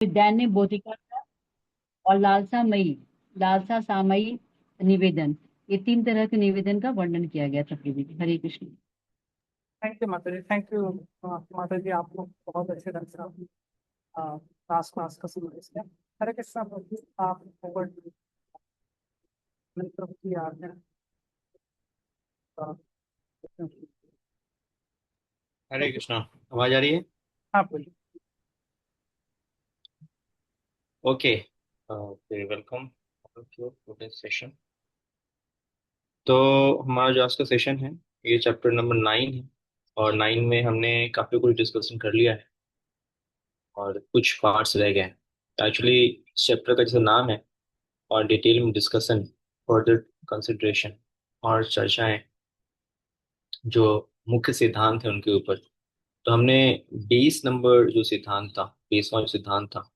दैन्य बोधिका और लालसा सामयी निवेदन, ये तीन तरह के निवेदन का वर्णन किया गया था प्रभु जी। हरे कृष्ण। थैंक यू माता जी, थैंक यू। माता जी, आप लोग बहुत अच्छे ढंग से क्लास क्लास का सिलेबस किया। हरे कृष्णा प्रभु जी, आप forward प्रभु की आज्ञा। हरे कृष्णा। आवाज आ रही है? हाँ बोलिए। Okay, very welcome to this session. तो हमारा जो आज का सेशन है, ये चैप्टर नंबर 9 है। और 9 में हमने काफी कुछ डिस्कशन कर लिया है और कुछ पार्ट्स रह गए हैं। एक्चुअली इस चैप्टर का जैसा नाम है, और डिटेल में डिस्कशन, फर्दर कंसिडरेशन और चर्चाएं, जो मुख्य सिद्धांत है उनके ऊपर। तो हमने 20 नंबर जो सिद्धांत था, 20वां जो सिद्धांत था,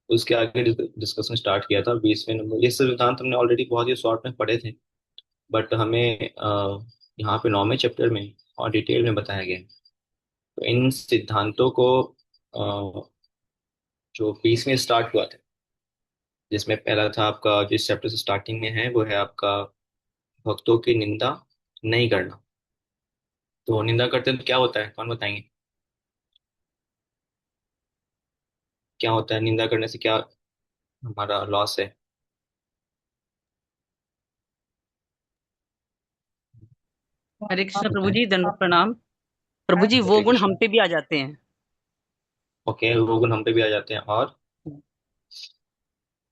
उसके आगे डिस्कशन स्टार्ट किया था। 20वें नंबर ये सब सिद्धांत हमने ऑलरेडी बहुत ही शॉर्ट में पढ़े थे, बट हमें यहाँ पे 9वें चैप्टर में और डिटेल में बताया गया है। तो इन सिद्धांतों को जो 20 में स्टार्ट हुआ था, जिसमें पहला था आपका, जिस चैप्टर से स्टार्टिंग में है, वो है आपका भक्तों की निंदा नहीं करना। तो निंदा करते हैं तो क्या होता है, कौन बताएंगे? क्या होता है निंदा करने से, क्या हमारा लॉस है? हरे कृष्ण आप प्रभु बताएं। जी, दंडवत आप प्रणाम। प्रभु जी, वो हरे गुण कृष्णा। हम पे भी आ जाते हैं। ओके, वो गुण हम पे भी आ जाते हैं।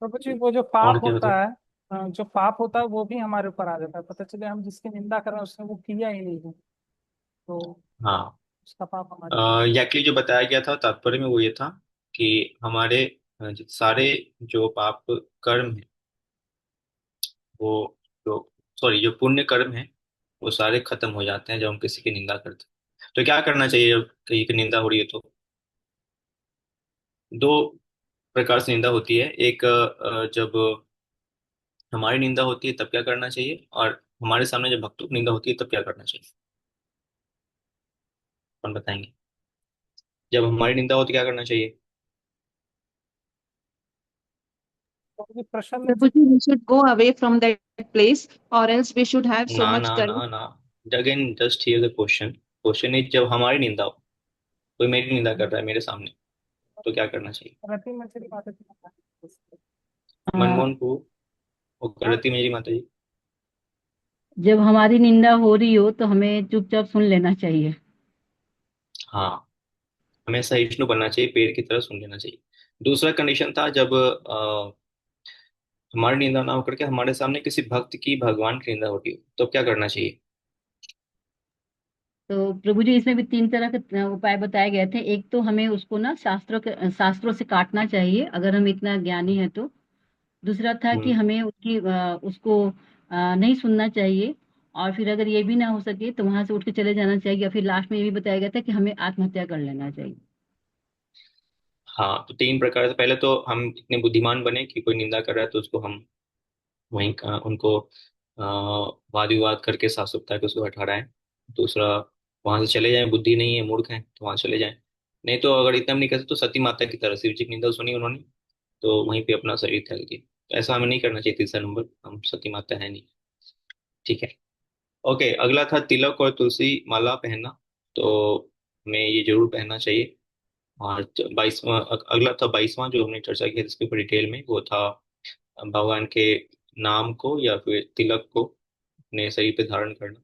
प्रभु जी, वो जो पाप और क्या होता होता है? है, जो पाप होता है वो भी हमारे ऊपर आ जाता है। पता चले हम जिसकी निंदा कर रहे हैं उसने वो किया ही नहीं है, तो हाँ, उसका पाप हमारे ऊपर। याकली जो बताया गया था तात्पर्य में वो ये था कि हमारे सारे जो पाप कर्म है, वो जो सॉरी जो पुण्य कर्म है, वो सारे खत्म हो जाते हैं जब हम किसी की निंदा करते हैं। तो क्या करना चाहिए जब कहीं की निंदा हो रही है? तो दो प्रकार से निंदा होती है। एक, जब हमारी निंदा होती है तब क्या करना चाहिए, और हमारे सामने जब भक्तों की निंदा होती है तब क्या करना चाहिए, कौन बताएंगे? जब हमारी निंदा होती है क्या करना चाहिए? प्रभु जी, प्रसन्न Prabhuji, चित्त। we should go away from that place, or else we should have so ना much ना courage. ना ना, again just here the question. Question is, जब हमारी निंदा हो, कोई मेरी निंदा कर रहा है मेरे सामने, तो क्या करना चाहिए? रति में से माता जी। मनमोहन को, वो हाँ, करती मेरी माता जी। जब हमारी निंदा हो रही हो तो हमें चुपचाप सुन लेना चाहिए। हाँ, हमें सहिष्णु बनना चाहिए, पेड़ की तरह सुन लेना चाहिए। दूसरा कंडीशन था, जब हमारी निंदा ना होकर के हमारे सामने किसी भक्त की, भगवान की निंदा होती हो, तो क्या करना चाहिए? तो प्रभु जी, इसमें भी तीन तरह के उपाय बताए गए थे। एक तो हमें उसको ना शास्त्रों से काटना चाहिए, अगर हम इतना ज्ञानी है तो। दूसरा था कि हम्म। हमें उसको नहीं सुनना चाहिए। और फिर अगर ये भी ना हो सके तो वहां से उठ के चले जाना चाहिए। या फिर लास्ट में ये भी बताया गया था कि हमें आत्महत्या कर लेना चाहिए। हाँ, तो तीन प्रकार से। पहले तो हम इतने बुद्धिमान बने कि कोई निंदा कर रहा है तो उसको हम वहीं उनको वाद विवाद करके साफ सुथरा के उसको हटा रहे हैं। दूसरा, वहां से चले जाएं, बुद्धि नहीं है, मूर्ख हैं, तो वहां से चले जाएं। नहीं तो अगर इतना भी नहीं कर सकते तो सती माता की तरह शिव जी की निंदा सुनी उन्होंने, तो वहीं पे अपना शरीर त्याग दिया। तो ऐसा हमें नहीं करना चाहिए। तीसरा नंबर, हम सती माता है नहीं। ठीक है। ओके, अगला था तिलक और तुलसी माला पहनना। तो हमें ये जरूर पहनना चाहिए। और 22वां, अगला था 22वां जो हमने चर्चा की इसके ऊपर डिटेल में, वो था भगवान के नाम को या फिर तिलक को अपने शरीर पे धारण करना।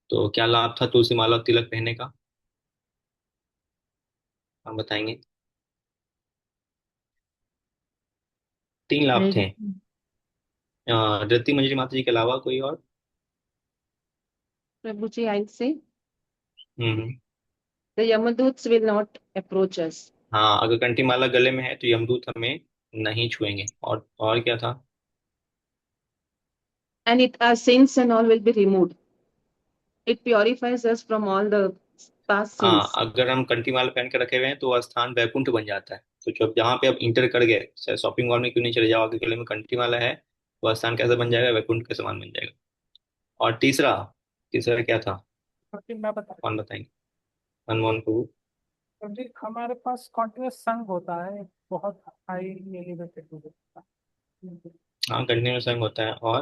तो क्या लाभ था तुलसी माला तिलक पहनने का, हम बताएंगे? तीन लाभ हरे थे। कृष्ण। रति मंजरी माता जी के अलावा कोई और? Prabhuji, I'll say hmm. the Yamaduts will not approach us. हाँ, अगर कंठी माला गले में है तो यमदूत हमें नहीं छुएंगे। और क्या था? And our sins and all will be removed. It purifies us from all the past हाँ, sins. अगर हम कंठी माला पहन के रखे हुए हैं तो वह स्थान वैकुंठ बन जाता है। तो जब जहाँ पे आप इंटर कर गए, चाहे शॉपिंग मॉल में क्यों नहीं चले जाओ, आपके गले में कंठी माला है, वह स्थान कैसा बन जाएगा? वैकुंठ के समान बन जाएगा। और तीसरा, तीसरा क्या था, मैं बता। कौन बताएंगे? मनमोहन प्रभु। क्योंकि हमारे पास कॉन्टिन्यूस संग होता है, बहुत हाई एलिवेटेड होता है। हाँ, कंटिन्यू संग होता है। और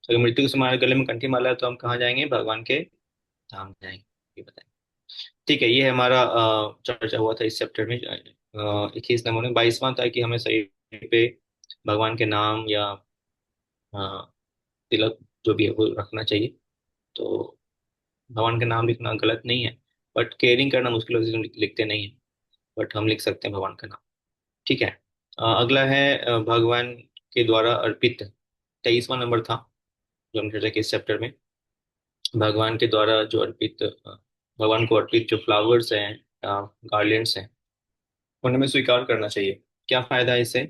अगर मृत्यु के समय हमारे गले में कंठी माला है तो हम कहाँ जाएंगे? भगवान के धाम जाएंगे। ये बताएं। ठीक है, ये हमारा चर्चा हुआ था इस चैप्टर में। 21 नंबर में 22वां था कि हमें सही पे भगवान के नाम या अ, तिलक जो भी है वो रखना चाहिए। तो भगवान का नाम लिखना गलत नहीं है, बट केयरिंग करना मुश्किल होती है, तो लिखते नहीं है। बट हम लिख सकते हैं भगवान का नाम। ठीक है। अगला है भगवान के द्वारा अर्पित। 23वां नंबर था जो हम चर्चा की इस चैप्टर में। भगवान के द्वारा जो अर्पित भगवान को अर्पित जो फ्लावर्स हैं, गार्लियंड्स हैं, उन्हें हमें स्वीकार करना चाहिए। क्या फायदा है इससे?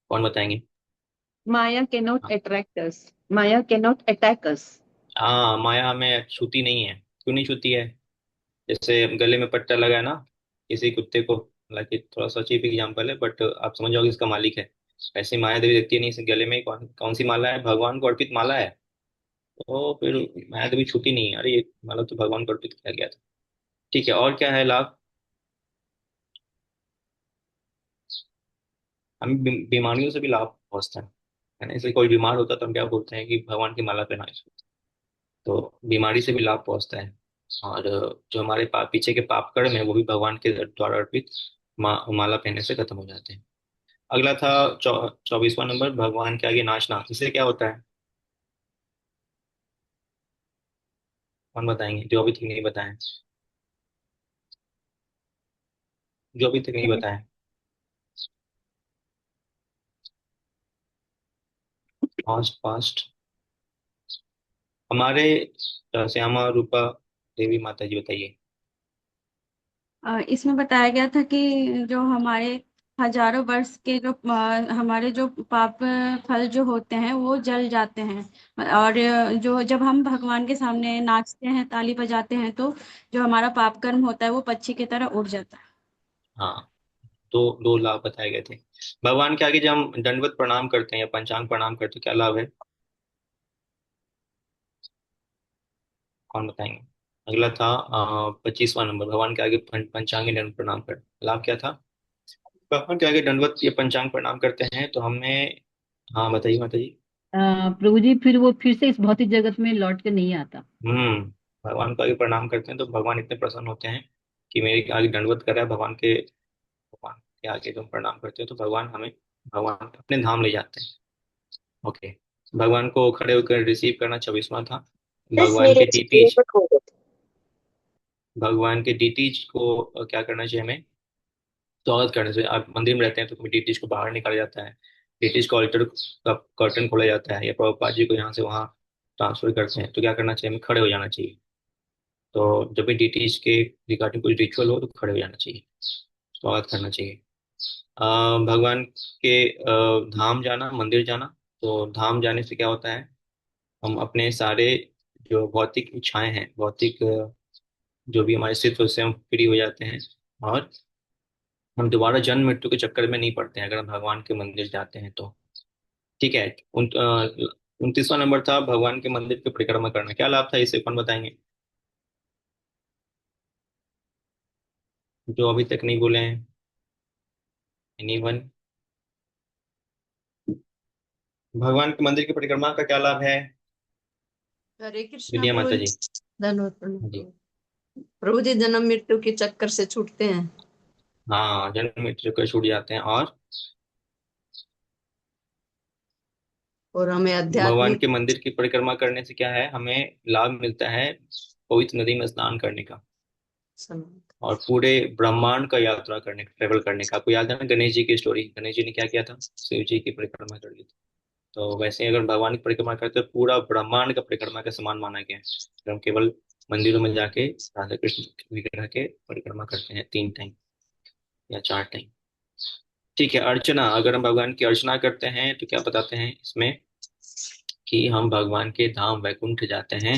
कौन बताएंगे? Maya cannot हाँ। attract us. Maya cannot attack us. हाँ, माया हमें छूती नहीं है। क्यों नहीं छूती है? जैसे गले में पट्टा लगा है ना किसी कुत्ते को, हालांकि थोड़ा सा चीप एग्जाम्पल है, बट आप समझ जाओगे इसका मालिक है। ऐसे माया देवी देखती है नहीं, इस गले में कौन कौन सी माला है? भगवान को अर्पित माला है। तो फिर माया देवी छूटी नहीं है। अरे ये माला तो भगवान को अर्पित किया गया था। ठीक है, और क्या है लाभ? हमें बीमारियों से भी लाभ पहुंचता है ना। इसलिए कोई बीमार होता है तो हम क्या बोलते हैं कि भगवान की माला पहनाओ इसको। तो बीमारी से भी लाभ पहुंचता है। और जो हमारे पीछे के पाप कर्म है वो भी भगवान के द्वारा अर्पित माला पहनने से खत्म हो जाते हैं। अगला था 24वां नंबर, भगवान के आगे नाचना। इससे क्या होता है? कौन बताएंगे जो अभी तक नहीं बताएं? जो अभी तक नहीं बताएं। Fast fast. हमारे श्यामा रूपा देवी माता जी बताइए। इसमें बताया गया था कि जो हमारे हजारों वर्ष के जो हमारे जो पाप फल जो होते हैं वो जल जाते हैं। और जो जब हम भगवान के सामने नाचते हैं ताली बजाते हैं तो जो हमारा पाप कर्म होता है वो पक्षी की तरह उड़ जाता है। हाँ, दो दो लाभ बताए गए थे। भगवान के आगे जब हम दंडवत प्रणाम करते हैं या पंचांग प्रणाम करते हैं, क्या लाभ है? कौन बताएंगे? अगला था 25वां नंबर, भगवान के आगे पंचांग दंड प्रणाम कर, लाभ क्या था? भगवान के आगे दंडवत या पंचांग प्रणाम करते हैं तो हमें। हाँ बताइए माता जी। प्रभु जी फिर वो फिर से इस भौतिक जगत में लौट के नहीं आता। हम्म। भगवान को आगे प्रणाम करते हैं तो भगवान इतने प्रसन्न होते हैं कि मेरे आगे दंडवत कर रहा है। भगवान के आगे जब प्रणाम करते हैं तो भगवान अपने धाम ले जाते हैं। ओके। भगवान को खड़े होकर रिसीव करना 26वां था। भगवान के डीटीज भगवान के डीटीज को क्या करना चाहिए हमें? स्वागत करने से। आप मंदिर में रहते हैं तो कभी डीटीज को बाहर निकाला जाता है, डीटीज को ऑल्टर का कर्टन खोला जाता है, या प्रभुपाद जी को यहाँ से वहाँ ट्रांसफर करते हैं तो क्या करना चाहिए? हमें खड़े हो जाना चाहिए। तो जब भी डीटीज के रिगार्डिंग कोई रिचुअल हो तो खड़े हो जाना चाहिए, स्वागत करना चाहिए। भगवान के धाम जाना, मंदिर जाना। तो धाम जाने से क्या होता है? हम अपने सारे जो भौतिक इच्छाएं हैं, भौतिक जो भी हमारे अस्तित्व से हम फ्री हो जाते हैं। और हम दोबारा जन्म मृत्यु के चक्कर में नहीं पड़ते हैं अगर हम भगवान के मंदिर जाते हैं तो। ठीक है। 29वां नंबर था भगवान के मंदिर की परिक्रमा करना। क्या लाभ था इसे? कौन बताएंगे जो अभी तक नहीं बोले हैं? एनीवन? भगवान के मंदिर की परिक्रमा का क्या लाभ है? हरे कृष्णा विद्या प्रभु माता जी। जी। धन्यवाद प्रणाम हाँ जी। प्रभु जी, जन्म मृत्यु के चक्कर से छूटते हैं हाँ, जन्म मृत्यु के छूट जाते हैं। और और हमें भगवान आध्यात्मिक के मंदिर की परिक्रमा करने से क्या है? हमें लाभ मिलता है पवित्र नदी में स्नान करने का, समय। और पूरे ब्रह्मांड का यात्रा करने का, ट्रेवल करने का। आपको याद है ना गणेश जी की स्टोरी? गणेश जी ने क्या किया था? शिव जी की परिक्रमा कर ली थी। तो वैसे ही अगर भगवान की परिक्रमा करते हैं तो पूरा ब्रह्मांड का परिक्रमा का समान माना गया है। तो हम केवल मंदिरों में जाके राधा कृष्ण विग्रह के परिक्रमा करते हैं 3 टाइम या 4 टाइम। ठीक है। अर्चना, अगर हम भगवान की अर्चना करते हैं तो क्या बताते हैं इसमें? कि हम भगवान के धाम वैकुंठ जाते हैं।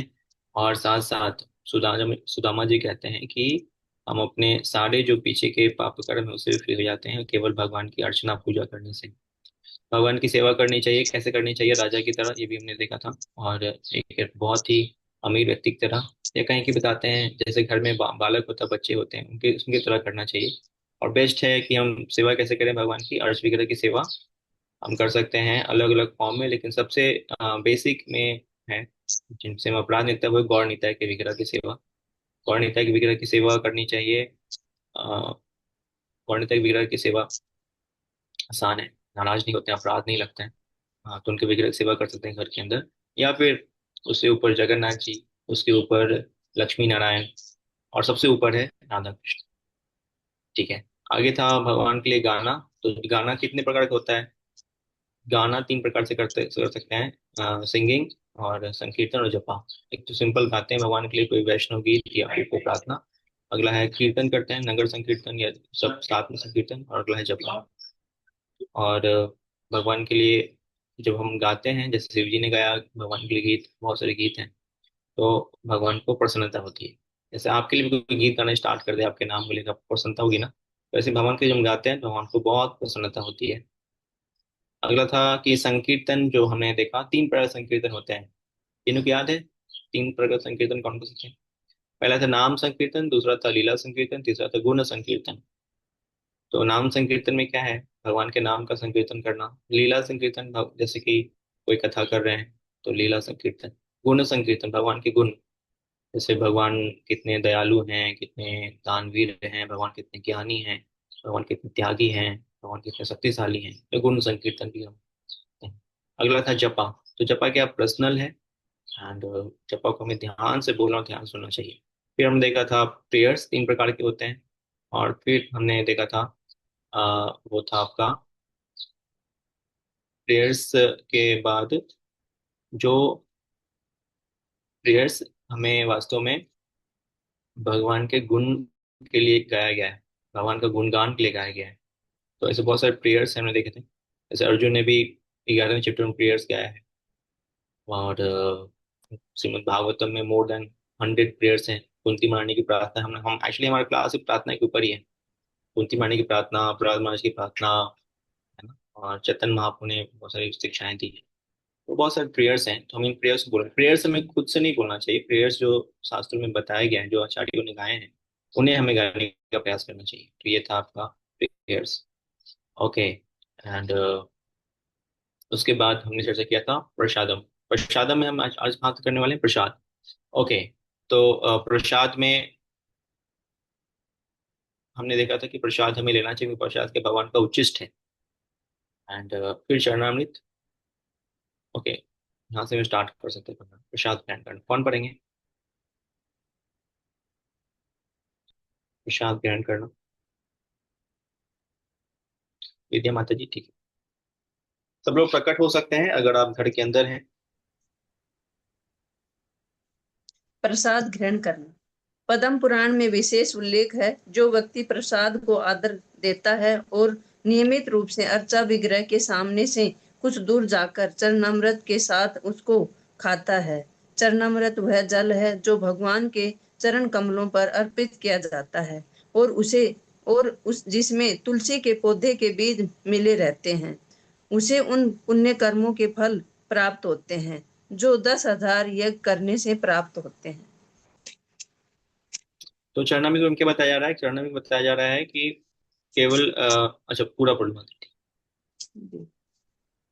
और साथ साथ सुदामा जी कहते हैं कि हम अपने सारे जो पीछे के पाप कर्म है उससे भी फ्री हो जाते हैं केवल भगवान की अर्चना पूजा करने से। भगवान की सेवा करनी चाहिए। कैसे करनी चाहिए? राजा की तरह, ये भी हमने देखा था। और एक बहुत ही अमीर व्यक्ति की तरह, या कहीं की बताते हैं जैसे घर में बालक होता है, बच्चे होते हैं, उनके उनकी तरह करना चाहिए। और बेस्ट है कि हम सेवा कैसे करें भगवान की, अर्च विग्रह की सेवा हम कर सकते हैं अलग अलग फॉर्म में, लेकिन सबसे बेसिक में है जिनसे हम अपराध नित्य वो गौर निताय के विग्रह की सेवा। गौर निताय के विग्रह की सेवा करनी चाहिए। अ, गौर निताय के विग्रह की सेवा आसान है, नाराज नहीं होते हैं, अपराध नहीं लगते हैं। हाँ, तो उनके विग्रह की सेवा कर सकते हैं घर के अंदर, या फिर उससे ऊपर जगन्नाथ जी, उसके ऊपर लक्ष्मी नारायण, और सबसे ऊपर है राधा कृष्ण। ठीक है। आगे था भगवान के लिए गाना। तो गाना कितने प्रकार का होता है? गाना तीन प्रकार से कर सकते हैं, सिंगिंग और संकीर्तन और जपा। एक तो सिंपल गाते हैं भगवान के लिए कोई वैष्णव गीत या फिर कोई प्रार्थना। अगला है कीर्तन करते हैं, नगर संकीर्तन या सब साथ में संकीर्तन, और अगला है जपा। और भगवान के लिए जब हम गाते हैं, जैसे शिव जी ने गाया भगवान के लिए गीत, बहुत सारे गीत हैं, तो भगवान को प्रसन्नता होती है। जैसे आपके लिए भी कोई गीत गाना स्टार्ट कर दे, आपके नाम को लेकर आपको प्रसन्नता होगी ना, वैसे भगवान के लिए जब हम गाते हैं तो भगवान को बहुत प्रसन्नता होती है। अगला था कि संकीर्तन, जो हमने देखा तीन प्रकार के संकीर्तन होते हैं। तीनों को याद है? तीन प्रकार के संकीर्तन कौन कौन से थे? पहला था नाम संकीर्तन, दूसरा था लीला संकीर्तन, तीसरा था गुण संकीर्तन। तो नाम संकीर्तन में क्या है? भगवान के नाम का संकीर्तन करना। लीला संकीर्तन जैसे कि कोई कथा कर रहे हैं तो लीला संकीर्तन। गुण संकीर्तन भगवान के गुण, जैसे भगवान कितने दयालु हैं, कितने दानवीर हैं, भगवान कितने ज्ञानी हैं, भगवान कितने त्यागी हैं, भगवान कितने शक्तिशाली हैं, तो गुण संकीर्तन भी हम करते हैं। अगला था जपा। तो जपा क्या पर्सनल है, एंड जपा को हमें ध्यान से बोलना और ध्यान सुनना चाहिए। फिर हमने देखा था प्रेयर्स तीन प्रकार के होते हैं। और फिर हमने देखा था वो था आपका प्रेयर्स के बाद जो प्रेयर्स हमें वास्तव में भगवान के गुण के लिए गाया गया है, भगवान का गुणगान के लिए गाया गया है। तो ऐसे बहुत सारे प्रेयर्स हमने देखे थे, जैसे अर्जुन ने भी 11वें चैप्टर में प्रेयर्स गाया है। और श्रीमद् भागवतम में मोर देन 100 प्रेयर्स हैं। कुंती महारानी की प्रार्थना, हम एक्चुअली हमारा क्लास सिर्फ प्रार्थना के ऊपर ही है। कुंती महारानी की प्रार्थना, प्रहलाद महाराज की प्रार्थना, है ना, और चैतन्य महाप्रभु ने बहुत सारी शिक्षाएं दी हैं। तो बहुत सारे प्रेयर्स हैं, तो हम इन प्रेयर्स को बोल रहे हैं। प्रेयर्स हमें खुद से नहीं बोलना चाहिए, प्रेयर्स जो शास्त्रों में बताए गए हैं, जो आचार्यों ने गाए हैं, उन्हें हमें गाने का प्रयास करना चाहिए। तो ये था आपका प्रेयर्स। ओके। एंड उसके बाद हमने चर्चा किया था प्रसादम। प्रसादम में हम आज बात करने वाले हैं प्रसाद। ओके। तो प्रसाद में हमने देखा था कि प्रसाद हमें लेना चाहिए, प्रसाद के भगवान का उच्चिष्ट है। एंड फिर चरणामृत। ओके, यहाँ से हम स्टार्ट कर सकते हैं करना। प्रसाद ग्रहण करना कौन पढ़ेंगे? प्रसाद ग्रहण करना विद्या माता जी, ठीक है। सब लोग प्रकट हो सकते हैं अगर आप घर के अंदर हैं। प्रसाद ग्रहण करना। पद्म पुराण में विशेष उल्लेख है, जो व्यक्ति प्रसाद को आदर देता है और नियमित रूप से अर्चा विग्रह के सामने से कुछ दूर जाकर चरणामृत के साथ उसको खाता है। चरणामृत वह जल है जो भगवान के चरण कमलों पर अर्पित किया जाता है और उस जिसमें तुलसी के पौधे के बीज मिले रहते हैं। उसे उन पुण्य कर्मों के फल प्राप्त होते हैं जो 10,000 यज्ञ करने से प्राप्त होते हैं। तो चरणामृत में क्या बताया जा रहा है? चरणामृत में बताया जा रहा है कि केवल अच्छा पूरा पढ़ लो।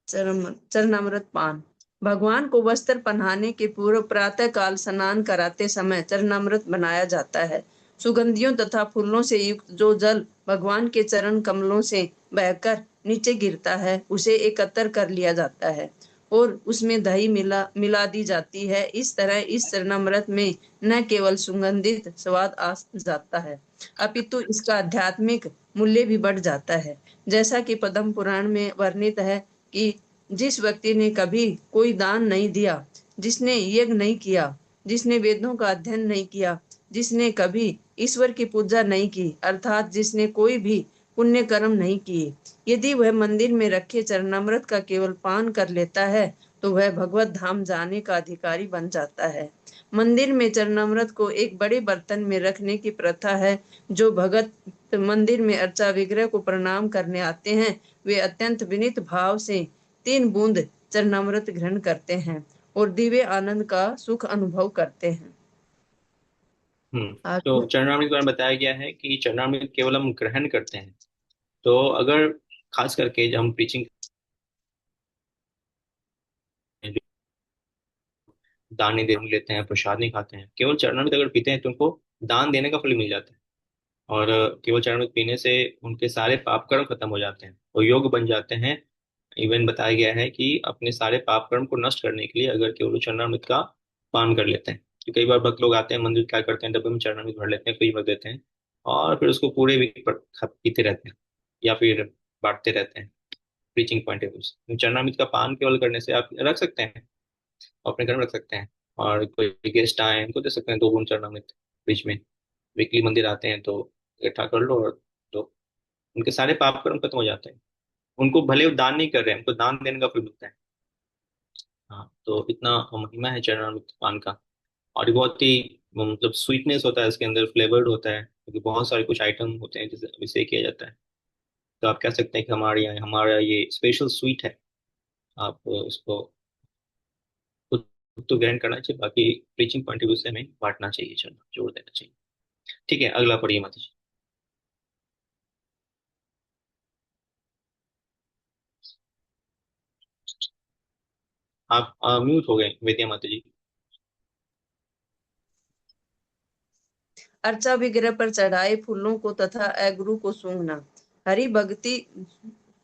चरणामृत पान। भगवान को वस्त्र पहनाने के पूर्व प्रातः काल स्नान कराते समय चरणामृत बनाया जाता है। सुगंधियों तथा फूलों से युक्त जो जल भगवान के चरण कमलों से बहकर नीचे गिरता है, उसे एकत्र कर लिया जाता है और उसमें दही मिला दी जाती है। इस तरह इस चरणामृत में न केवल सुगंधित स्वाद आ जाता है, अपितु इसका आध्यात्मिक मूल्य भी बढ़ जाता है। जैसा कि पद्म पुराण में वर्णित है कि जिस व्यक्ति ने कभी कोई दान नहीं दिया, जिसने यज्ञ नहीं किया, जिसने वेदों का अध्ययन नहीं किया, जिसने कभी ईश्वर की पूजा नहीं की, अर्थात जिसने कोई भी पुण्य कर्म नहीं किए, यदि वह मंदिर में रखे चरणामृत का केवल पान कर लेता है तो वह भगवत धाम जाने का अधिकारी बन जाता है। मंदिर में चरणामृत को एक बड़े बर्तन में रखने की प्रथा है। जो भगत मंदिर में अर्चा विग्रह को प्रणाम करने आते हैं, वे अत्यंत विनीत भाव से 3 बूंद चरणामृत ग्रहण करते हैं और दिव्य आनंद का सुख अनुभव करते हैं। तो आगे चरणामृत के बारे में बताया गया है कि चरणामृत केवल हम ग्रहण करते हैं। तो अगर खास करके जब हम प्रीचिंग दान नहीं दे लेते हैं, प्रसाद नहीं खाते हैं, केवल चरणामृत अगर पीते हैं तो उनको दान देने का फल मिल जाता है। और केवल चरणामृत पीने से उनके सारे पाप कर्म खत्म हो जाते हैं, वो योग्य बन जाते हैं। इवन बताया गया है कि अपने सारे पाप कर्म को नष्ट करने के लिए अगर केवल चरणामृत का पान कर लेते हैं। तो कई बार भक्त लोग आते हैं मंदिर, क्या करते हैं, डब्बे में चरणामृत भर लेते हैं, फ्री भर देते हैं, और फिर उसको पूरे वीक पर पीते रहते हैं या फिर बांटते रहते हैं। प्रीचिंग पॉइंट ऑफ व्यू से चरणामृत का पान केवल करने से आप रख सकते हैं, अपने घर में रख सकते हैं, और कोई गेस्ट आए उनको दे सकते हैं 2 बूंद चरणामृत बीच में। वीकली मंदिर आते हैं तो इकट्ठा कर लो, और तो उनके सारे पाप कर्म खत्म हो जाते हैं। उनको भले वो दान नहीं कर रहे हैं, उनको दान देने का फल मिलता है। हाँ, तो इतना महिमा है चरणामृत पान का। और ये बहुत ही मतलब स्वीटनेस होता है इसके अंदर, फ्लेवर्ड होता है, क्योंकि बहुत सारे कुछ आइटम होते हैं जिसे अभिषेक किया जाता है। तो आप कह सकते हैं कि हमारा ये स्पेशल स्वीट है। आप उसको खुद तो ग्रहण करना चाहिए, बाकी प्रीचिंग पॉइंट ऑफ व्यू से हमें बांटना चाहिए, चलना जोड़ देना चाहिए। ठीक है, अगला पढ़िए माता जी। आप म्यूट हो गए वेदिया माता जी। अर्चा विग्रह पर चढ़ाए फूलों को तथा अगरू को सूंघना। हरि भक्ति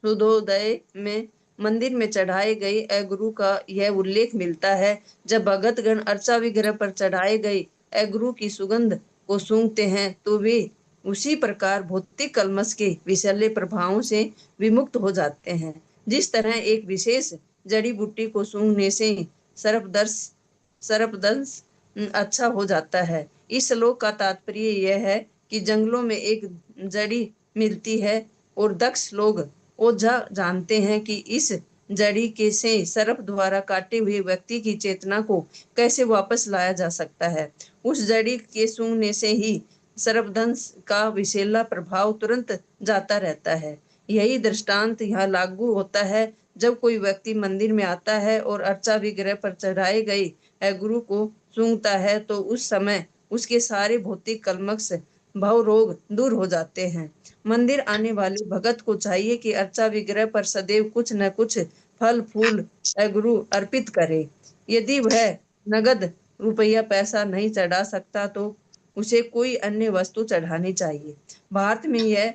सुधोदय में मंदिर में चढ़ाए गए अगरू का यह उल्लेख मिलता है। जब भगतगण अर्चा विग्रह पर चढ़ाए गए अगरू की सुगंध को सूंघते हैं तो वे उसी प्रकार भौतिक कलमश के विषैले प्रभावों से विमुक्त हो जाते हैं। जिस तरह एक विशेष जड़ी बूटी को सूंघने से सर्पदंश सर्पदंश अच्छा हो जाता है। इस श्लोक का तात्पर्य यह है कि जंगलों में एक जड़ी मिलती है और दक्ष लोग ओझा जानते हैं कि इस जड़ी के से सर्प द्वारा काटे हुए व्यक्ति की चेतना को कैसे वापस लाया जा सकता है। उस जड़ी के सूंघने से ही सर्पदंश का विषैला प्रभाव तुरंत जाता रहता है। यही दृष्टांत यहाँ लागू होता है जब कोई व्यक्ति मंदिर में आता है और अर्चा विग्रह पर चढ़ाए गए गुरु को सूंघता है तो उस समय उसके सारे भौतिक कलमश भव रोग दूर हो जाते हैं। मंदिर आने वाले भगत को चाहिए कि अर्चा विग्रह पर सदैव कुछ न कुछ फल फूल गुरु अर्पित करे। यदि वह नगद रुपया पैसा नहीं चढ़ा सकता तो उसे कोई अन्य वस्तु चढ़ानी चाहिए। भारत में यह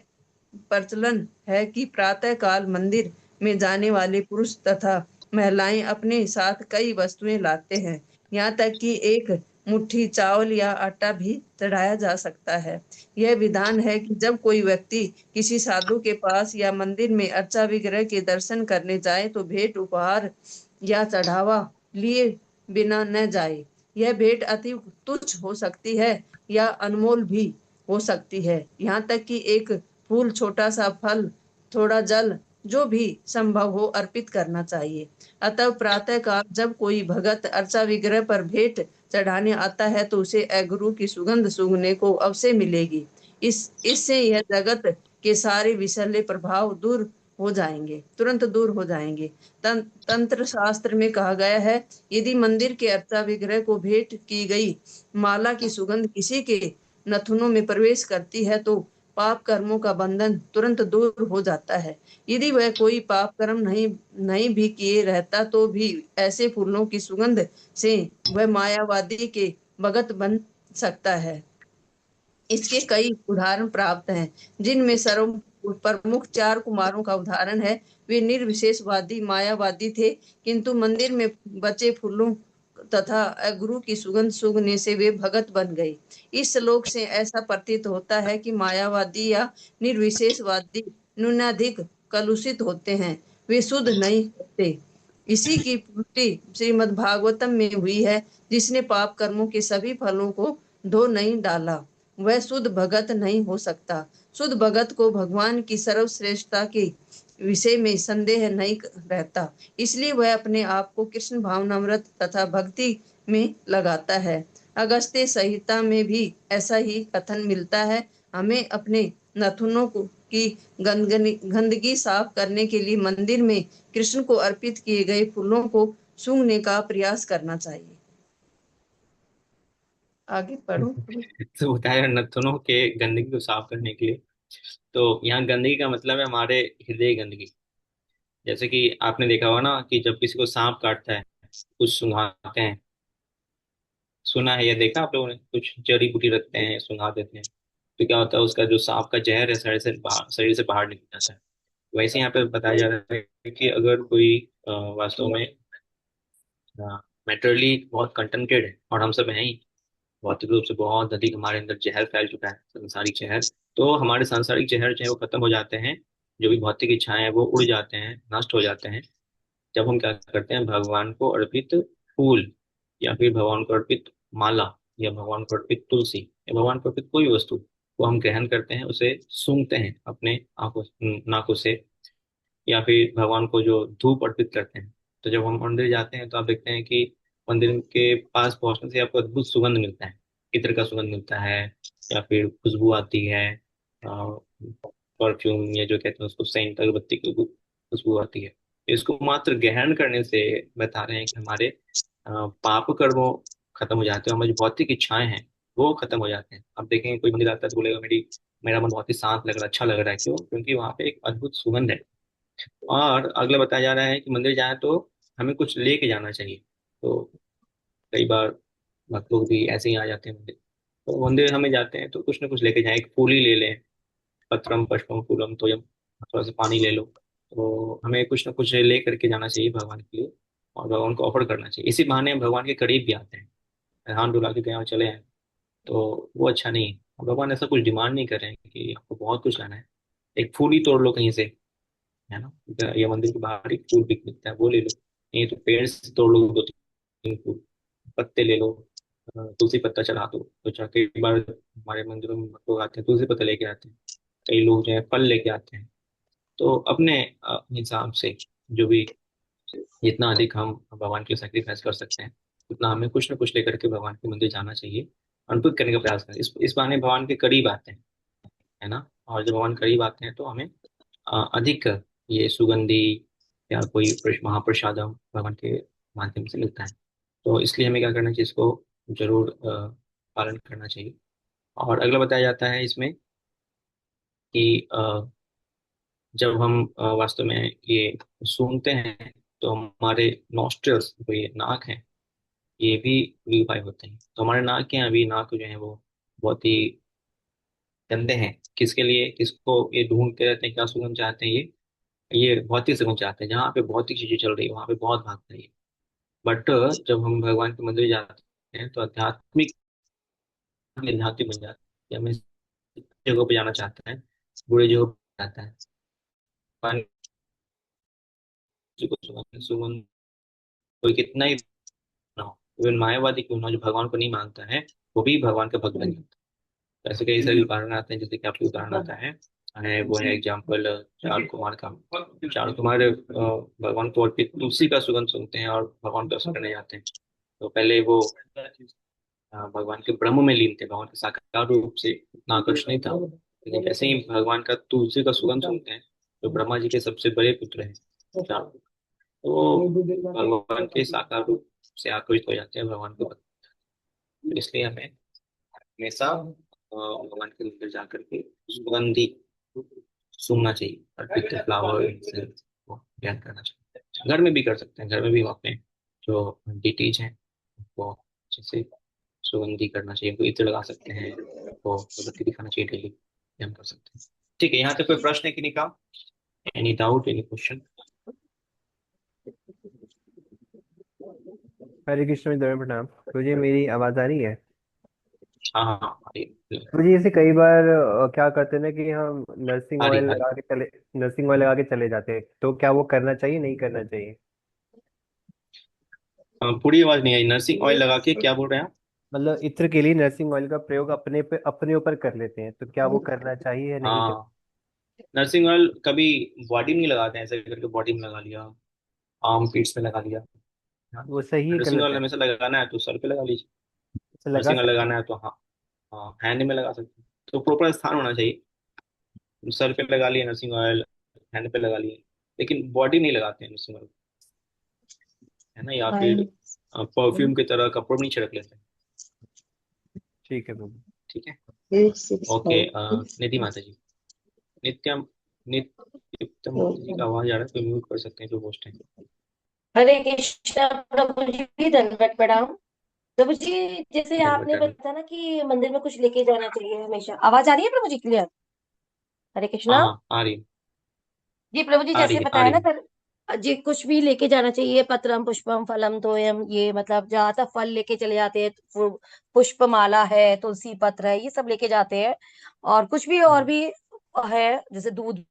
प्रचलन है कि प्रातः काल मंदिर में जाने वाले पुरुष तथा महिलाएं अपने साथ कई वस्तुएं लाते हैं। यहाँ तक कि एक मुट्ठी चावल या आटा भी चढ़ाया जा सकता है। यह विधान है कि जब कोई व्यक्ति किसी साधु के पास या मंदिर में अर्चा विग्रह के दर्शन करने जाए तो भेंट उपहार या चढ़ावा लिए बिना न जाए। यह भेंट अति तुच्छ हो सकती है या अनमोल भी हो सकती है। यहाँ तक कि एक फूल, छोटा सा फल, थोड़ा जल, जो भी संभव हो अर्पित करना चाहिए। अतः प्रातः काल जब कोई भगत अर्चा विग्रह पर भेंट चढ़ाने आता है तो उसे अगरू की सुगंध सूंघने को अवश्य मिलेगी। इससे यह जगत के सारे विषैले प्रभाव दूर हो जाएंगे, तुरंत दूर हो जाएंगे। तंत्र शास्त्र में कहा गया है, यदि मंदिर के अर्चा विग्रह को भेंट की गई माला की सुगंध किसी के नथुनों में प्रवेश करती है तो पाप कर्मों का बंधन तुरंत दूर हो जाता है। यदि वह कोई पाप कर्म नहीं भी किए रहता तो भी ऐसे फूलों की सुगंध से वह मायावादी के भगत बन सकता है। इसके कई उदाहरण प्राप्त हैं, जिनमें सर्व प्रमुख 4 कुमारों का उदाहरण है। वे निर्विशेषवादी मायावादी थे, किंतु मंदिर में बचे फूलों तथा गुरु की सुगंध सूंघने से वे भगत बन गए। इस श्लोक से ऐसा प्रतीत होता है कि मायावादी या निर्विशेषवादी न्यूनाधिक कलुषित होते हैं, वे शुद्ध नहीं होते। इसी की पुष्टि श्रीमद् भागवतम में हुई है, जिसने पाप कर्मों के सभी फलों को धो नहीं डाला वह शुद्ध भगत नहीं हो सकता। शुद्ध भगत को भगवान की सर्वश्रेष्ठता के विषय में संदेह नहीं रहता, इसलिए वह अपने आप को कृष्ण भावनामृत तथा भक्ति में लगाता है। अगस्त्य संहिता में भी ऐसा ही कथन मिलता है। हमें अपने नथुनों की गंदगी साफ करने के लिए मंदिर में कृष्ण को अर्पित किए गए फूलों को सूंघने का प्रयास करना चाहिए। आगे पढ़ो। तो बताया नथनों के गंदगी को साफ करने के लिए। तो यहाँ गंदगी का मतलब है हमारे हृदय गंदगी। जैसे कि आपने देखा होगा ना कि जब किसी को सांप काटता है कुछ सुंघाते हैं, सुना है या देखा आप लोगों ने, कुछ जड़ी बूटी रखते हैं सुंघा देते हैं, तो क्या होता है उसका जो सांप का जहर है शरीर से बाहर निकल जाता है। वैसे यहाँ पे बताया जा रहा है कि अगर कोई वास्तव में मेटरली बहुत कंटेंटेड है, और हम सब हैं ही, भौतिक रूप से बहुत अधिक हमारे अंदर जहर फैल चुका है, सांसारिक जहर। तो हमारे सांसारिक जहर जो है वो खत्म हो जाते हैं, जो भी भौतिक इच्छाएं हैं वो उड़ जाते हैं, नष्ट हो जाते हैं, जब हम क्या करते हैं भगवान को अर्पित फूल, या फिर भगवान को अर्पित माला, या भगवान को अर्पित तुलसी, या भगवान को अर्पित कोई भी वस्तु को हम ग्रहण करते हैं, उसे सूंघते हैं अपने आंखों नाकों से, या फिर भगवान को जो धूप अर्पित करते हैं। तो जब हम मंदिर जाते हैं तो आप देखते हैं कि मंदिर के पास पहुंचने से आपको अद्भुत सुगंध मिलता है, इत्र का सुगंध मिलता है, या फिर खुशबू आती है, परफ्यूम या जो कहते हैं उसको सेंट, अगरबत्ती की खुशबू आती है। इसको मात्र ग्रहण करने से बता रहे हैं कि हमारे पाप कर्मों खत्म हो जाते हैं, हमारी जो भौतिक इच्छाएं हैं वो खत्म हो जाते हैं। अब देखेंगे कोई मंदिर आता है तो बोलेगा मेरा मन बहुत ही शांत लग रहा है, अच्छा लग रहा है, क्यों? क्योंकि वहाँ पे एक अद्भुत सुगंध है। और अगला बताया जा रहा है कि मंदिर जाए तो हमें कुछ लेके जाना चाहिए। तो कई बार भक्त लोग भी ऐसे ही आ जाते हैं मंदिर, तो मंदिर हमें जाते हैं तो कुछ ना कुछ लेके जाएं, एक फूल ही ले लें, पत्रम पुष्पम फूलम तोयम, थोड़ा सा पानी ले लो। तो हमें कुछ ना कुछ ले करके जाना चाहिए भगवान के लिए, और भगवान को ऑफर करना चाहिए। इसी बहाने हम भगवान के करीब भी आते हैं, हाथ डुला के गए और चले आए, तो वो अच्छा नहीं है। भगवान ऐसा कुछ डिमांड नहीं कर रहे हैं कि आपको बहुत कुछ लाना है, एक फूल ही तोड़ लो कहीं से, है ना, या मंदिर के बाहर एक फूल बिकता है वो ले लो, नहीं तो पेड़ से तोड़ लो दो तीन फूल, पत्ते ले लो, तुलसी पत्ता चढ़ा दो। तो कई बार हमारे मंदिरों में लोग आते हैं तुलसी पत्ता लेके आते हैं, कई लोग जो है फल लेके आते हैं। तो अपने हिसाब से जो भी, जितना अधिक हम भगवान के सैक्रिफाइस कर सकते हैं उतना हमें कुछ ना कुछ लेकर के भगवान के मंदिर जाना चाहिए, अर्पित करने का प्रयास करें। इस बहाने भगवान के करीब आते हैं, है ना। और जब भगवान करीब आते हैं तो हमें अधिक ये सुगंधी या कोई महाप्रसादम भगवान के माध्यम से मिलता है। तो इसलिए हमें क्या करना चाहिए, इसको जरूर पालन करना चाहिए। और अगला बताया जाता है इसमें कि जब हम वास्तव में ये सूंघते हैं तो हमारे नॉस्ट्रल्स, जो ये नाक है, ये भी प्यूरिफाई होते हैं। तो हमारे नाक के अभी नाक जो है वो बहुत ही गंदे हैं। किसके लिए, किसको ये ढूंढते रहते हैं क्या सुगंध चाहते हैं, ये भौतिक सुगंध चाहते हैं, जहाँ पे भौतिक चीजें चल रही है वहां पे बहुत भागते हैं। बट जब हम भगवान के मंदिर जाते हैं तो आध्यात्मिक आध्यात्मिक बन जाते हैं कि हमें इस जगह पे जाना चाहता है, बुरे जगह पे जाता है। भगवान जी को सुगंध सुगंध कोई कितना ही ना हो, इवन मायावादी क्यों ना हो, जो भगवान को नहीं मानता है वो भी भगवान का भक्त बन जाता है। ऐसे कई सारे उदाहरण आते हैं, जैसे कि आपके उदाहरण आता वो है एग्जाम्पल चार कुमार का। चार कुमार भगवान को अर्पित तुलसी का सुगंध सुनते हैं और भगवान का दर्शन करने जाते हैं। तो पहले वो भगवान के ब्रह्म में लीन थे, भगवान के साकार रूप से उतना आकर्षण नहीं था, लेकिन जैसे ही भगवान का तुलसी का सुगंध सुनते हैं, जो ब्रह्मा जी के सबसे बड़े पुत्र हैं चार, तो भगवान के साकार रूप से आकर्षित हो जाते हैं भगवान के भक्त। तो इसलिए हमें हमेशा भगवान के मंदिर जाकर के सुगंधी सूंघना चाहिए, अर्पित फ्लावर से वो ध्यान करना चाहिए। घर में भी कर सकते हैं, घर में भी हम अपने जो डिटीज हैं वो अच्छे से सुगंधी करना चाहिए, कोई इत्र लगा सकते हैं, वो अगरबत्ती दिखाना चाहिए डेली, ये हम कर सकते हैं। ठीक है, यहाँ तक कोई प्रश्न है कि नहीं का, एनी डाउट, एनी क्वेश्चन? हरे कृष्ण विद्यार्थी प्रणाम। तो जी मेरी आवाज आ रही है? हाँ हाँ हाँ, तो जी ऐसे कई बार क्या करते हैं ना कि हम नर्सिंग आ रही ऑयल आ रही। लगा के चले जाते हैं, तो क्या वो करना चाहिए नहीं करना चाहिए? पूरी आवाज नहीं आई, नर्सिंग ऑयल लगा के क्या बोल रहे हैं आप? मतलब इत्र के लिए नर्सिंग ऑयल का प्रयोग अपने ऊपर कर लेते हैं, तो क्या वो करना चाहिए या नहीं करना? हाँ, नर्सिंग ऑयल कभी बॉडी में नहीं लगाते हैं, ऐसे करके बॉडी में लगा लिया, आर्म पीट्स में लगा लिया। हाँ, वो सही है नर्सिंग गलत ऑयल है? हमेशा लगाना है तो सर पे लगा लीजिए, तो लगा नर्सिंग ऑयल सकते लगाना हैं? है तो हाँ, हाँ हैंड में लगा सकते हैं। तो प्रॉपर स्थान होना चाहिए, सर पे लगा लिया नर्सिंग ऑयल, हैंड पे लगा लिया, लेकिन बॉडी नहीं लगाते हैं नर्सिंग ऑयल, है ना, या फिर परफ्यूम की तरह कपड़ों में नहीं छिड़क लेते हैं। ठीक है प्रभु। ठीक है। 8, 6, ओके 5, निधि माता जी, नित्यम नित्य माता जी का आवाज आ रहा है, तो म्यूट कर सकते हैं जो होस्ट है। हरे कृष्णा प्रभु जी, दंडवत प्रणाम। प्रभु जी, जैसे दंडवत आपने प्रणाम। बताया ना कि मंदिर में कुछ लेके जाना चाहिए हमेशा, आवाज आ रही है प्रभु जी क्लियर? हरे हाँ कृष्णा हाँ आ रही जी। प्रभु जी आ रही जैसे है आ बताया रही ना है। सर जी, कुछ भी लेके जाना चाहिए, पत्रम पुष्पम फलम तोयम, ये मतलब ज्यादातर फल लेके चले जाते हैं, पुष्प माला है, तुलसी पत्र है, ये सब लेके जाते हैं। और कुछ भी और भी है, जैसे दूध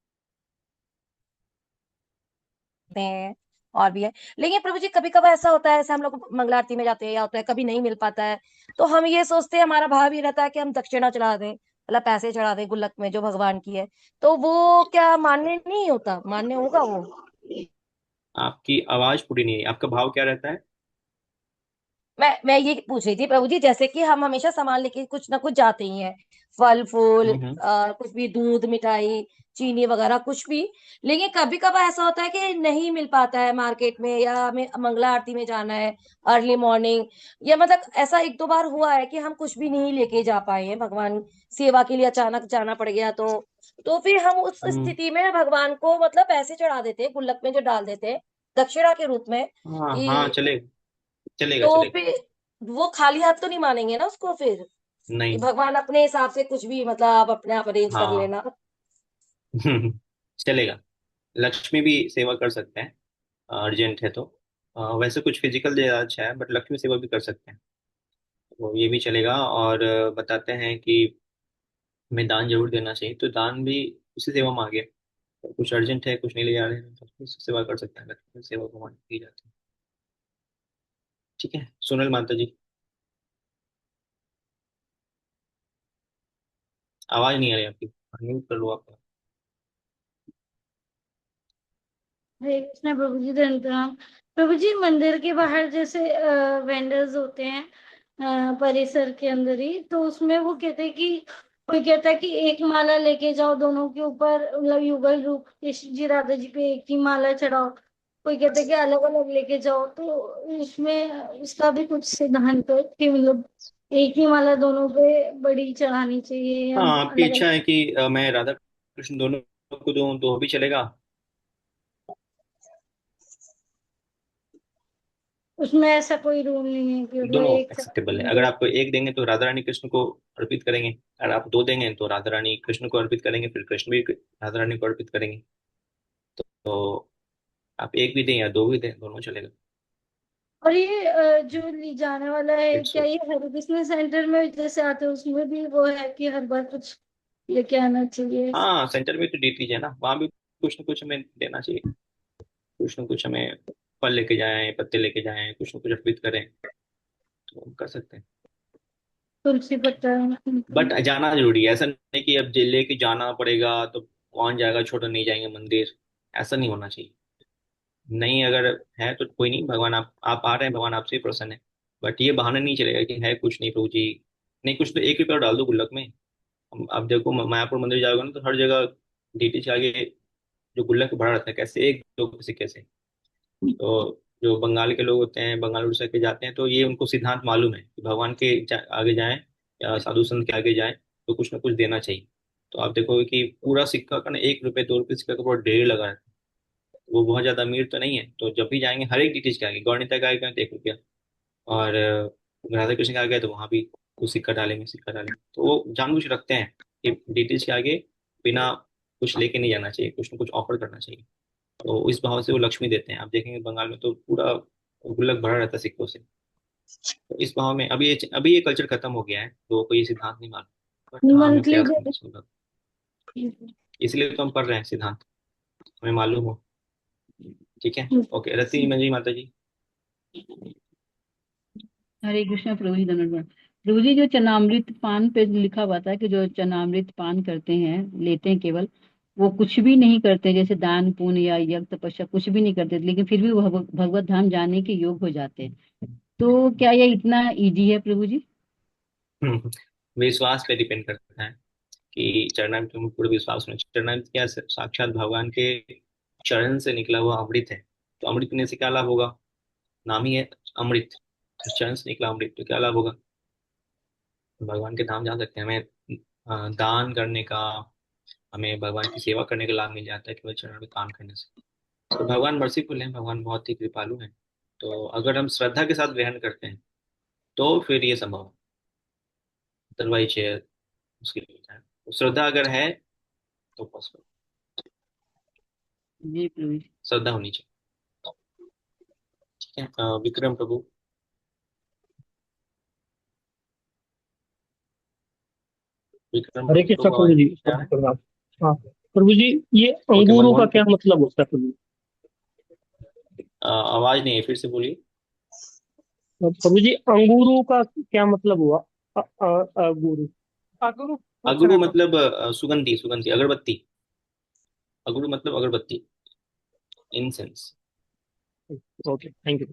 हैं और भी है। लेकिन प्रभु जी कभी कभी ऐसा होता है, जैसे हम लोग मंगला आरती में जाते हैं या होता है, कभी नहीं मिल पाता है, तो हम ये सोचते हैं, हमारा भाव ये रहता है कि हम दक्षिणा चढ़ा दें, मतलब पैसे चढ़ा दें गुल्लक में जो भगवान की है। तो वो क्या मान्य नहीं होता? मान्य होगा वो? आपकी आवाज पूरी नहीं है, आपका भाव क्या रहता है? मैं ये पूछ रही थी प्रभु जी, जैसे कि हम हमेशा सामान लेके कुछ ना कुछ जाते ही हैं, फल फूल, हम्म। कुछ भी, दूध, मिठाई, चीनी वगैरह कुछ भी। लेकिन कभी कभार ऐसा होता है कि नहीं मिल पाता है मार्केट में, या हमें मंगला आरती में जाना है अर्ली मॉर्निंग, या मतलब ऐसा एक दो बार हुआ है कि हम कुछ भी नहीं लेके जा पाए हैं भगवान सेवा के लिए, अचानक जाना पड़ गया। तो फिर हम उस हम्म। स्थिति में भगवान को मतलब पैसे चढ़ा देते हैं, गुल्लक में जो डाल देते हैं दक्षिणा के रूप में हाँ हाँ कि, चलेगा चलेगा तो चलेगा। फिर वो खाली हाथ तो नहीं मानेंगे ना उसको फिर, कि नहीं। भगवान अपने हिसाब से कुछ भी मतलब आप अपने आप अरेंज कर हाँ लेना। चलेगा। लक्ष्मी भी सेवा कर सकते हैं, अर्जेंट है तो। वैसे कुछ फिजिकल अच्छा है, बट लक्ष्मी सेवा भी कर सकते हैं, तो ये भी चलेगा। और बताते हैं कि हमें दान जरूर देना चाहिए, तो दान भी उसी सेवा में आ गया। तो कुछ अर्जेंट है, कुछ नहीं ले जा रहे हैं, तो उसकी सेवा कर सकते हैं, लक्ष्मी सेवा भगवान की जाती है। ठीक है सोनल माता जी, आवाज नहीं आ रही आपकी, म्यूट कर लो आप। हरे कृष्णा प्रभु जी, धन्यवाद प्रणाम। प्रभु जी, मंदिर के बाहर जैसे वेंडर्स होते हैं परिसर के अंदर ही, तो उसमें वो कहते हैं कि, कोई कहता है कि एक माला लेके जाओ दोनों के ऊपर, मतलब युगल रूप कृष्ण जी राधा जी पे एक ही माला चढ़ाओ, कोई कहता है कि अलग अलग लेके जाओ। तो इसमें इसका भी कुछ सिद्धांत है कि मतलब एक ही माला दोनों पे बड़ी चढ़ानी चाहिए या हाँ आपकी अलग इच्छा अलग? है कि मैं राधा कृष्ण दोनों को दूं तो भी चलेगा। उसमें ऐसा कोई रूल नहीं है कि मतलब दोनों एक एक्सेप्टेबल है। अगर साथ? आपको एक देंगे तो राधा रानी कृष्ण को अर्पित करेंगे, अगर आप दो देंगे तो राधा रानी कृष्ण को अर्पित करेंगे, फिर कृष्ण भी राधा रानी को अर्पित करेंगे। तो आप एक भी दें या दो भी दें, दोनों चलेगा। और ये जो ली जाने वाला है, इट्स क्या ये हर बिजनेस सेंटर में जैसे आते हैं उसमें भी वो है कि हर बार कुछ लेके आना चाहिए? हाँ सेंटर में तो डीटीज है ना, वहाँ भी कुछ ना कुछ हमें देना चाहिए। कुछ ना कुछ हमें फल लेके जाएं, पत्ते लेके जाएं, कुछ ना कुछ अर्पित करें, तो हम कर सकते हैं। तुलसी पत्ता। बट जाना जरूरी है, ऐसा नहीं कि अब लेके जाना पड़ेगा तो कौन जाएगा, छोड़ नहीं जाएंगे मंदिर, ऐसा नहीं होना चाहिए। नहीं अगर है तो कोई नहीं, भगवान आप आ रहे हैं, भगवान आपसे ही प्रसन्न है। बट ये बहाना नहीं चलेगा कि है कुछ नहीं प्रभु जी। नहीं कुछ तो 1 रुपया डाल दो गुल्लक में। अब देखो मायापुर मंदिर जाओगे ना, तो हर जगह डीटी के आगे जो गुल्लक भरा रहता है, कैसे एक दो किसी कैसे। तो जो बंगाल के लोग होते हैं, बंगाल उड़ीसा के जाते हैं, तो ये उनको सिद्धांत मालूम है कि भगवान के आगे जाएं या साधु संत के आगे जाएं तो कुछ ना कुछ देना चाहिए। तो आप देखोगे कि पूरा सिक्का का ना, 1 रुपये 2 रुपये सिक्का का पूरा ढेर लगा है। वो बहुत ज्यादा अमीर तो नहीं है, तो जब भी जाएंगे हर एक डीटीज के आगे, गौरनीता के आगे गए तो 1 रुपया, और राधा कृष्ण के आगे गए तो वहां भी कुछ सिक्का डालेंगे, सिक्का डालेंगे। तो वो जानबूझ के रखते हैं कि डीटीज के आगे बिना कुछ लेके नहीं जाना चाहिए, कुछ ना कुछ ऑफर करना चाहिए। तो इस भाव से वो लक्ष्मी देते हैं। आप देखेंगे बंगाल में तो पूरा गुल्लक भरा रहता है सिक्कों से। तो इस भाव में अभी ये कल्चर खत्म हो गया है, लोगों को ये सिद्धांत नहीं मालूम, बट हाँ हमें मंथली प्रयास करना जो चाहिए। इसलिए तो हम पढ़ रहे हैं सिद्धांत, हमें मालूम हो। ठीक है। ओके रति मंजी माता जी। हरे कृष्णा प्रभु जी, धन्यवाद। प्रभु जी, जो चनामृत पान पे लिखा हुआ था कि जो चनामृत पान करते हैं, लेते हैं केवल, वो कुछ भी नहीं करते, जैसे दान पुण्य या यज्ञ तपस्या कुछ भी नहीं करते, लेकिन फिर भी वो भगवत धाम जाने के योग हो जाते हैं। तो क्या ये इतना इजी है प्रभु जी? हम्म, विश्वास पे डिपेंड करता है कि चरणामृत में पूरा विश्वास होना चाहिए। चरणामृत क्या है? साक्षात भगवान के चरण से निकला हुआ अमृत है। तो अमृत पीने से क्या लाभ होगा? नाम ही है अमृत। तो चरण से निकला अमृत, तो क्या लाभ होगा? भगवान के धाम जा सकते हैं, हमें दान करने का, हमें भगवान की सेवा करने का लाभ मिल जाता है केवल चरण में काम करने से। तो भगवान मर्सीफुल हैं, भगवान बहुत ही कृपालु हैं। तो अगर हम श्रद्धा के साथ ग्रहण करते हैं तो फिर ये संभव है, अदरवाइज मुश्किल होता है। तो श्रद्धा अगर है तो पॉसिबल, जी प्रभु जी। श्रद्धा होनी चाहिए। ठीक है, विक्रम प्रभु। विक्रम हरे कृष्णा प्रभु प्रभु आवाज जी, क्या है? प्रणाम। हाँ प्रभु जी, ये ओके, अंगूरों का मनमोहन क्या प्रभु। मतलब होता है प्रभु जी? आवाज नहीं है, फिर से बोलिए। प्रभु जी, अंगूरों का क्या मतलब हुआ? गुरु। गुरु पूछ रहे अगरु हैं प्रभु। मतलब सुगंधी, सुगंधी, अगरबत्ती। अगरु मतलब अगरबत्ती, incense. Okay, thank you.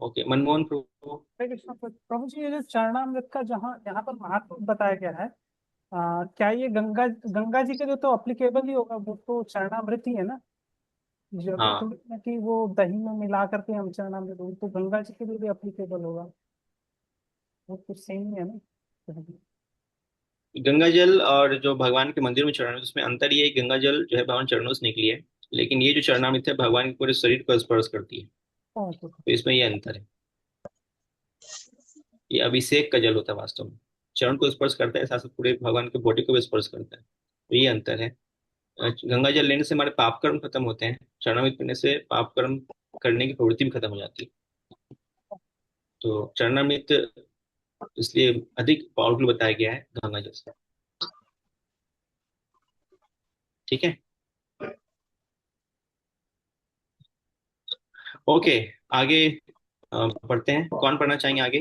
Okay, Manmohan प्रभु। हरे कृष्णा प्रभु। प्रभु जी, ये जो चरणामृत का जहाँ यहाँ पर महत्व बताया गया है, क्या ये गंगा गंगा जी के लिए तो अप्लीकेबल ही होगा? वो तो चरणामृत ही है ना। जरूरी हाँ, थोड़ी ना कि वो दही में मिला करके हम चरणामृत, वो तो गंगा जी के लिए भी अप्लीकेबल होगा। वो तो सेम ही है ना। गंगा जल और जो भगवान के मंदिर में चढ़ाना है उसमें अंतर ये है कि गंगा जल जो है भगवान चरणों से निकली है, लेकिन ये जो चरणामृत है भगवान के पूरे शरीर को स्पर्श करती है। ओके। तो इसमें ये अंतर है, ये अभिषेक का जल होता है वास्तव में। चरण को स्पर्श करता है, साथ साथ पूरे भगवान के बॉडी को भी स्पर्श करता है, तो ये अंतर है। गंगा जल लेने से हमारे पाप कर्म खत्म होते हैं, चरणामृत पीने से पाप कर्म करने की प्रवृत्ति भी खत्म हो जाती है। तो चरणामृत इसलिए अधिक पावरफुल बताया गया है गंगा जल से। ठीक है, ओके, आगे पढ़ते हैं। कौन पढ़ना चाहेंगे आगे?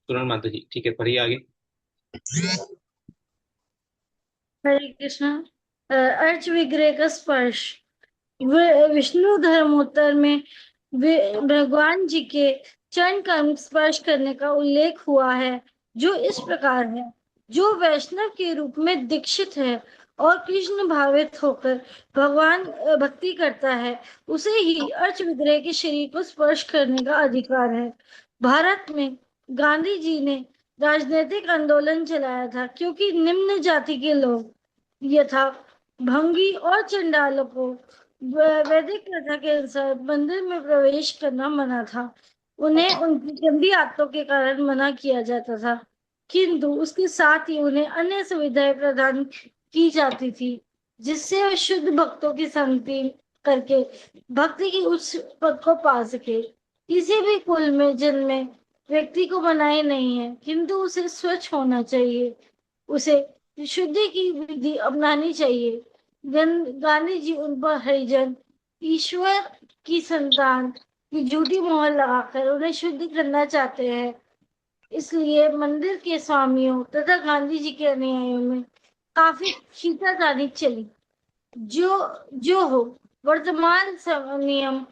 सुरन माता जी, ठीक है, पढ़िए आगे। हरे कृष्णा। अर्च विग्रह का स्पर्श। विष्णु धर्मोत्तर में भगवान जी के चरण का स्पर्श करने का उल्लेख हुआ है, जो इस प्रकार है। जो वैष्णव के रूप में दीक्षित है और कृष्ण भावित होकर भगवान भक्ति करता है, उसे ही अर्च विग्रह के शरीर को स्पर्श करने का अधिकार है। भारत में गांधी जी ने राजनीतिक आंदोलन चलाया था, क्योंकि निम्न जाति के लोग यथा भंगी और चंडालों को वैदिक प्रथा के अनुसार मंदिर में प्रवेश करना मना था। उन्हें उनकी गंदी आदतों के कारण मना किया जाता था, किंतु उसके साथ ही उन्हें अन्य सुविधाएं प्रदान की जाती थी, जिससे वे शुद्ध भक्तों की संगति करके भक्ति की उच्च पद को पा सके। किसी भी कुल में जन्मे व्यक्ति को मनाही नहीं है, किंतु उसे स्वच्छ होना चाहिए, उसे शुद्धि की विधि अपनानी चाहिए। गांधी जी उन पर हरिजन ईश्वर की संतान की झूठी मोहर लगाकर उन्हें शुद्ध करना चाहते हैं। इसलिए मंदिर के स्वामियों तथा गांधी जी के अनुयायियों में काफी खींचातानी चली। जो जो हो, वर्तमान नियम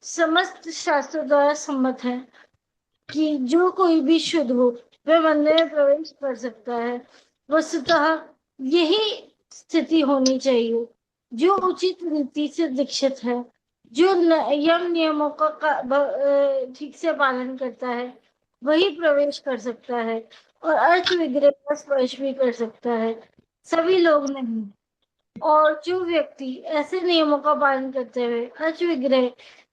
समस्त शास्त्रों द्वारा सम्मत है कि जो कोई भी शुद्ध हो वह मंदिर में प्रवेश कर सकता है। वस्तुतः यही स्थिति होनी चाहिए। जो उचित रीति से दीक्षित है, जो यम नियमों का ठीक से पालन करता है, वही प्रवेश कर सकता है और अर्थ विग्रह का स्पर्श भी कर सकता है, सभी लोग नहीं। और जो व्यक्ति ऐसे नियमों का पालन करते हुए अर्थ विग्रह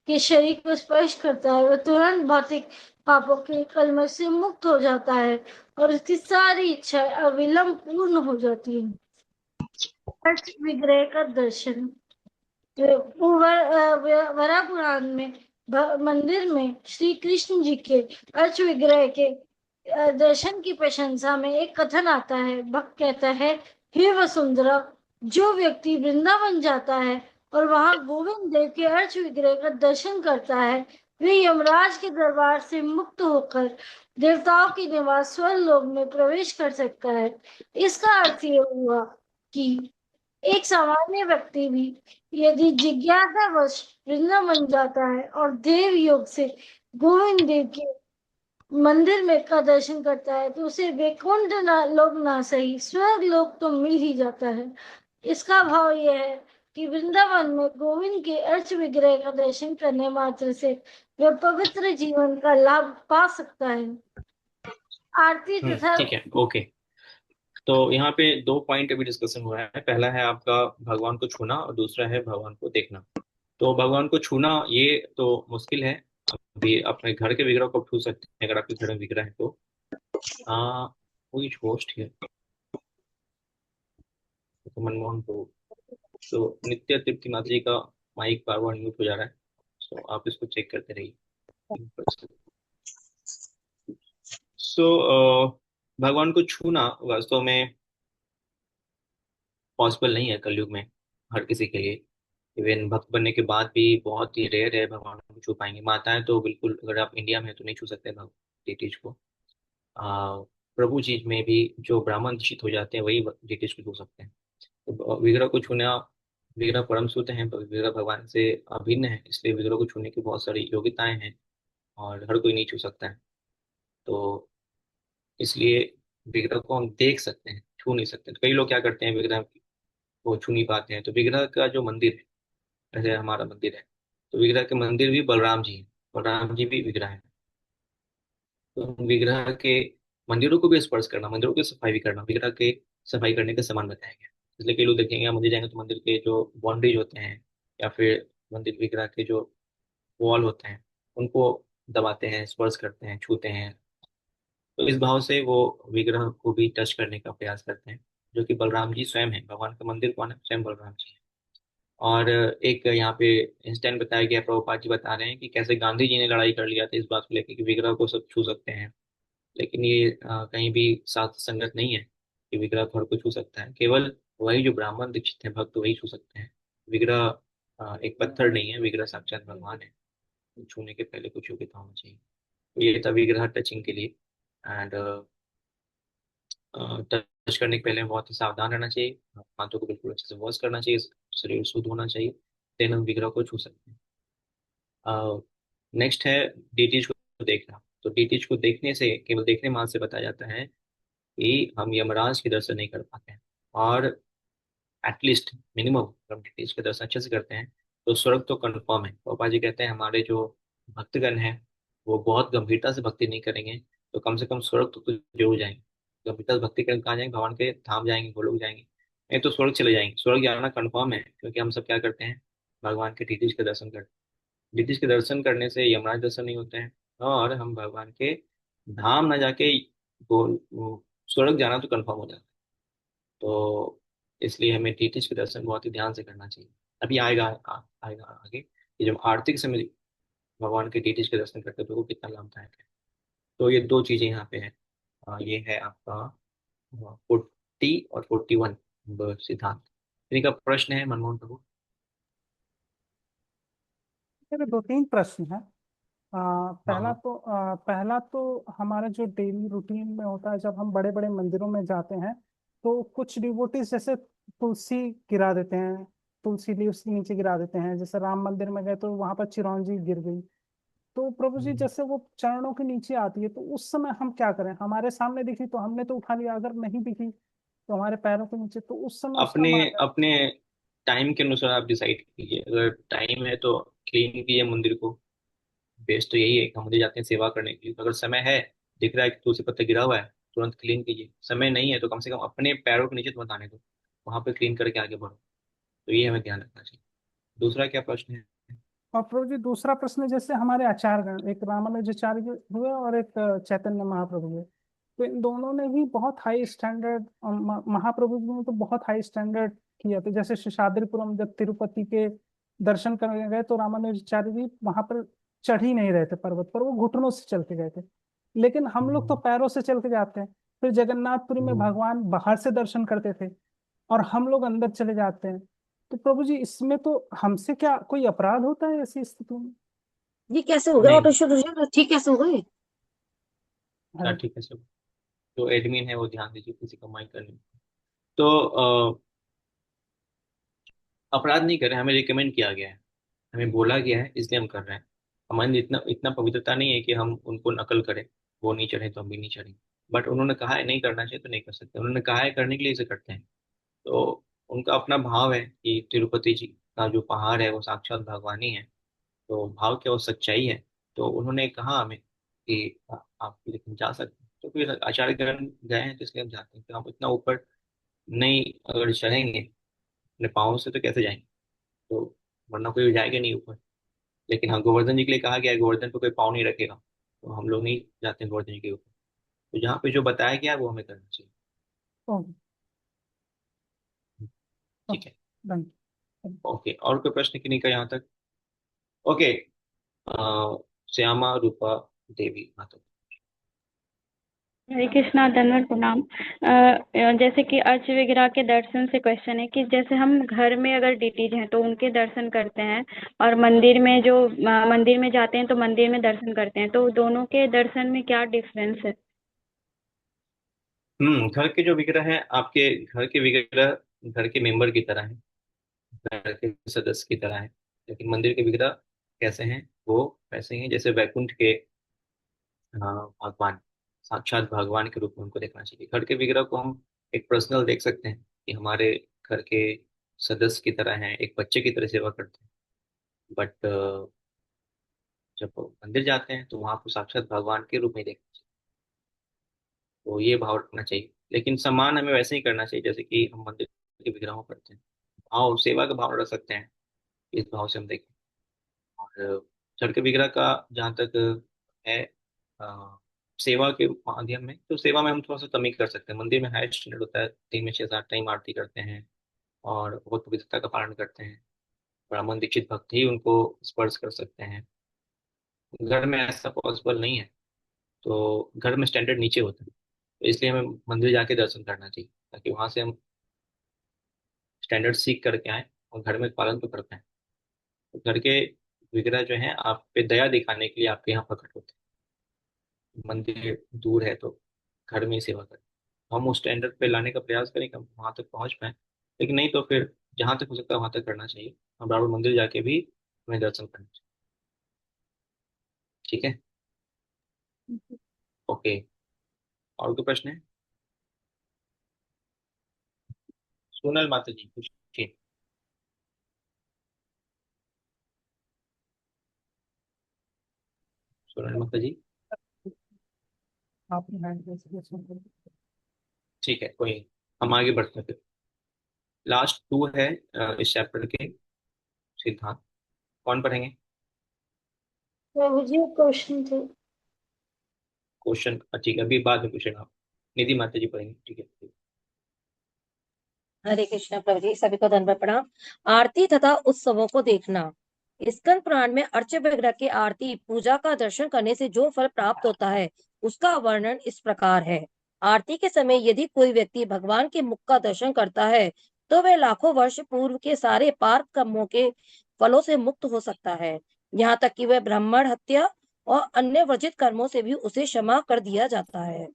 के शरीर को स्पर्श करता है, वह तुरंत भौतिक पापों के कलमश से मुक्त हो जाता है और उसकी सारी इच्छाएं अविलंब पूर्ण हो जाती है। अर्थ विग्रह का दर्शन। वरा पुराण में मंदिर में श्री कृष्ण जी के अर्थ विग्रह के दर्शन की प्रशंसा में एक कथन आता है। भक्त कहता है, हे वसुंधरा, जो व्यक्ति वृंदावन जाता है और वहां गोविंद देव के अर्थ विग्रह का दर्शन करता है, वे यमराज के दरबार से मुक्त होकर देवताओं के निवास स्वर्ग लोक में प्रवेश कर सकता है। इसका अर्थ ये हुआ कि एक सामान्य व्यक्ति भी यदि जिज्ञासावश वृंदावन जाता है और देव योग से गोविंद देव के मंदिर में का दर्शन करता है, तो उसे वैकुंठ लोक ना सही स्वर्ग लोक तो मिल ही जाता है। इसका भाव यह है कि वृंदावन में गोविंद के अर्च विग्रह का दर्शन करने मात्र से वह पवित्र जीवन का लाभ पा सकता है। आरती तथा ठीक है, ओके। तो यहाँ पे दो पॉइंट अभी डिस्कशन हुआ है। पहला है आपका भगवान को छूना और दूसरा है भगवान को देखना। तो भगवान को छूना ये तो मुश्किल है। अभी अपने घर के विग्रह को छू सकते हैं अगर आपके घर में विग्रह है तो। कोई होस्ट है तो मनमोहन को, तो नित्य तृप्ति माता जी का माइक बार बार म्यूट हो जा रहा है, तो आप इसको चेक करते रहिए। सो भगवान को छूना वास्तव में पॉसिबल नहीं है कलयुग में हर किसी के लिए। इवन भक्त बनने के बाद भी बहुत ही रेयर है भगवान को छू पाएंगे। माताएं तो बिल्कुल, अगर आप इंडिया में हैं तो नहीं छू सकते भगवान डिटीज को। प्रभु जी में भी जो ब्राह्मण दीक्षित हो जाते हैं वही डिटीज को छू सकते हैं। तो विग्रह को छूना, विग्रह परम शुद्ध है, विग्रह भगवान से अभिन्न है, इसलिए विग्रह को छूने की बहुत सारी योग्यताएं हैं और हर कोई नहीं छू सकता है। तो इसलिए विग्रह को हम देख सकते हैं, छू नहीं सकते। तो कई लोग क्या करते हैं, विग्रह को छू नहीं पाते हैं। तो विग्रह का जो मंदिर है, जैसे हमारा मंदिर है, तो विग्रह के मंदिर भी बलराम जी हैं, बलराम जी भी विग्रह है। तो विग्रह के मंदिरों को भी स्पर्श करना, मंदिरों की सफाई भी करना विग्रह के सफाई करने के समान बताया गया। इसलिए कई लोग देखेंगे, आप मंदिर जाएंगे तो मंदिर के जो बाउंड्रीज होते हैं या फिर मंदिर विग्रह के जो वॉल होते हैं उनको दबाते हैं, स्पर्श करते हैं, छूते हैं। तो इस भाव से वो विग्रह को भी टच करने का प्रयास करते हैं, जो कि बलराम जी स्वयं है। भगवान का मंदिर कौन है? स्वयं बलराम जी है। और एक यहाँ पे इंसिडेंट बताया गया, प्रभुपाद जी बता रहे हैं कि कैसे गांधी जी ने लड़ाई कर लिया था इस बात को लेकर कि विग्रह को सब छू सकते हैं। लेकिन ये कहीं भी शास्त्र संगत नहीं है कि विग्रह घर को छू सकता है। केवल वही जो ब्राह्मण दीक्षित है भक्त वही छू सकते हैं। विग्रह एक पत्थर नहीं है, विग्रह साक्षात भगवान है। छूने के पहले कुछ योग्यता होनी चाहिए। तो ये था विग्रह टचिंग के लिए। एंड टच करने के पहले बहुत ही सावधान रहना चाहिए, हाथों को बिल्कुल अच्छे से वॉश करना चाहिए, शरीर शुद्ध होना चाहिए, देन हम विग्रह को छू सकते हैं। नेक्स्ट है डीटीज को देखना। तो डीटीज को देखने से, केवल देखने मात्र से बताया जाता है कि हम यमराज के दर्शन नहीं कर पाते हैं। और एटलीस्ट मिनिमम हम डीटीज के दर्शन अच्छे से करते हैं तो स्वर्ग तो कंफर्म है। पापा जी कहते हैं हमारे जो भक्तगण हैं वो बहुत गंभीरता से भक्ति नहीं करेंगे तो कम से कम स्वर्ग तो जरूर जाएंगे। गंभीरता से भक्ति करेंगे कहाँ जाएंगे? भगवान के धाम जाएंगे, गोलोक जाएंगे। नहीं तो स्वर्ग चले जाएंगे। स्वर्ग जाना कंफर्म है, क्योंकि हम सब क्या करते हैं? भगवान के डीटीज के दर्शन करते हैं। डीटीज के दर्शन करने से यमराज दर्शन नहीं होते हैं और हम भगवान के धाम न जाके स्वर्ग जाना तो कंफर्म हो जाता है। तो इसलिए हमें डीटीज के दर्शन बहुत ही ध्यान से करना चाहिए। अभी आएगा आएगा आगे कि जब आरती के समय भगवान के डीटीज के दर्शन करते हैं तो वो कितना लाभदायक है। तो ये दो चीजें यहाँ पे हैं। ये है आपका 40 और 41 सिद्धांत। इनका प्रश्न है मनमोहन प्रभु। मेरे दो तीन प्रश्न हैं। हाँ हाँ। पहला तो हमारा जो डेली रूटीन में होता है, जब हम बड़े बड़े मंदिरों में जाते हैं तो कुछ डिवोटीज जैसे तुलसी गिरा देते हैं, तुलसी लीव्स नीचे गिरा देते हैं। जैसे राम मंदिर में गए तो वहां पर चिरौंजी गिर गई। तो प्रभु जी, जैसे वो चरणों के नीचे आती है तो उस समय हम क्या करें? हमारे सामने दिखी तो हमने तो उठा लिया, अगर नहीं दिखी तो हमारे पैरों के नीचे, तो उस समय उसका अपने मार्ग। अपने टाइम के अनुसार आप डिसाइड कीजिए। अगर टाइम है तो क्लीन कीजिए मंदिर को। बेस्ट तो यही है कि हम मंदिर जाते हैं सेवा करने के लिए। तो अगर समय है, दिख रहा है कि तुलसी पत्ता गिरा हुआ है, तुरंत क्लीन कीजिए। समय नहीं है तो कम से कम अपने पैरों के नीचे तो मत आने दो, वहां पे क्लीन करके आगे बढ़ो। तो ये हमें ध्यान रखना चाहिए। दूसरा क्या प्रश्न है? और प्रभु जी, दूसरा प्रश्न, जैसे हमारे आचार्यगण, एक रामानुजाचार्य जी हुए और एक चैतन्य महाप्रभु हुए, तो इन दोनों ने भी बहुत हाई स्टैंडर्ड, महाप्रभु जी ने तो बहुत हाई स्टैंडर्ड किया था। जैसे शेषाद्रिपुरम जब तिरुपति के दर्शन करने गए तो रामानुजाचार्य जी वहां पर चढ़ ही नहीं रहे थे पर्वत पर, वो घुटनों से चल के गए थे। लेकिन हम लोग तो पैरों से चल के जाते हैं। फिर जगन्नाथपुरी में भगवान बाहर से दर्शन करते थे और हम लोग अंदर चले जाते हैं। तो प्रभु जी, इसमें तो हमसे क्या कोई अपराध होता है ऐसी स्थिति में? ये कैसे हो गया? नहीं ऑटो शो ठीक कैसे हो गए? हाँ, ठीक है सब। जो एडमिन है वो ध्यान दीजिए किसी का माइक करने में। तो अपराध नहीं कर रहे, हमें रिकमेंड किया गया है, हमें बोला गया है, इसलिए हम कर रहे हैं। हमारे इतना इतना पवित्रता नहीं है कि हम उनको नकल करें। वो नहीं चढ़े तो हम भी नहीं चढ़ेंगे। बट उन्होंने कहा है नहीं करना चाहिए तो नहीं कर सकते, उन्होंने कहा है करने के लिए इसे करते हैं। तो उनका अपना भाव है कि तिरुपति जी का जो पहाड़ है वो साक्षात भगवान ही है, तो भाव क्या वो सच्चाई है। तो उन्होंने कहा हमें कि आप लेकिन जा सकते हैं। तो फिर आचार्यगण गए हैं तो इसलिए हम जाते हैं, तो हम इतना ऊपर नहीं अगर चढ़ेंगे अपने पाँव से तो कैसे जाएंगे, तो वरना कोई जाएगा नहीं ऊपर। लेकिन हाँ, गोवर्धन जी के लिए कहा गया है, गोवर्धन पे कोई पाँव नहीं रखेगा, तो हम लोग नहीं जाते हैं गोवर्धन जी के ऊपर। तो जहाँ पे जो बताया गया है वो हमें करना चाहिए। ओके। ठीक है, डन। ओके। और कोई प्रश्न की नहीं का यहाँ तक? ओके। श्यामा रूपा देवी माता। हरे कृष्णा, दंडवत प्रणाम। जैसे कि अर्च विग्रह के दर्शन से क्वेश्चन है कि जैसे हम घर में अगर डीटीज हैं तो उनके दर्शन करते हैं, और मंदिर में जो मंदिर में जाते हैं तो मंदिर में दर्शन करते हैं, तो दोनों के दर्शन में क्या डिफरेंस है? घर के जो विग्रह हैं, आपके घर के विग्रह घर के मेंबर की तरह है, घर के सदस्य की तरह है। लेकिन मंदिर के विग्रह कैसे हैं, वो वैसे ही हैं जैसे वैकुंठ के भगवान, साक्षात भगवान के रूप में उनको देखना चाहिए। घर के विग्रह को हम एक पर्सनल देख सकते हैं कि हमारे घर के सदस्य की तरह हैं, एक बच्चे की तरह सेवा करते हैं। बट जब मंदिर जाते हैं तो वहां को साक्षात भगवान के रूप में देखना चाहिए, तो ये भाव रखना चाहिए। लेकिन सम्मान हमें वैसे ही करना चाहिए जैसे कि हम मंदिर के विग्रहों करते हैं। भाव सेवा का भाव रख सकते हैं, इस भाव से हम देखें। और जड़ के विग्रह का जहाँ तक है, अ, सेवा के माध्यम में, तो सेवा में हम थोड़ा सा कमी कर सकते हैं। मंदिर में हाई स्टैंडर्ड होता है, दिन में 6-7 टाइम आरती करते हैं और बहुत पवित्रता का पालन करते हैं। ब्राह्मण दीक्षित भक्त ही उनको स्पर्श कर सकते हैं। घर में ऐसा पॉसिबल नहीं है, तो घर में स्टैंडर्ड नीचे होता है, तो इसलिए हमें मंदिर जाके दर्शन करना चाहिए ताकि वहां से हम स्टैंडर्ड सीख करके आए और घर में पालन तो कर पाए। तो घर के विग्रह जो है आप पे दया दिखाने के लिए आपके यहाँ प्रकट होते हैं। मंदिर दूर है तो घर में ही सेवा करें। हम उस स्टैंडर्ड पे लाने का प्रयास करें कि हम वहां तक पहुंच पाए, लेकिन नहीं तो फिर जहां तक हो सकता है वहां तक करना चाहिए। हम बराबर मंदिर जाके भी हमें दर्शन करना चाहिए। ठीक है, ओके। और कोई प्रश्न है? सोनल माता जी पूछिए। सोनल माता जी, आपने हैंड रेस किया, सुन। ठीक है, कोई नहीं। हम आगे बढ़ते हैं फिर। लास्ट 2 है इस चैप्टर के सिद्धांत। कौन पढ़ेंगे? प्रभु जी क्वेश्चन थे। क्वेश्चन ठीक है, अभी बाद में क्वेश्चन आप निधि माता जी पढ़ेंगे, ठीक है। हरे कृष्णा प्रभु जी, सभी को धन्यवाद प्रणाम। आरती तथा उत्सवों को देखना। स्कंद पुराण में अर्च विग्रह की आरती पूजा का दर्शन करने से जो फल प्राप्त होता है उसका वर्णन इस प्रकार है। आरती के समय यदि कोई व्यक्ति भगवान के मुख का दर्शन करता है तो वह लाखों वर्ष पूर्व के सारे पाप कर्मों के फलों से मुक्त हो सकता है। यहाँ तक कि वह ब्राह्मण हत्या और अन्य वर्जित कर्मों से भी उसे क्षमा कर दिया जाता है।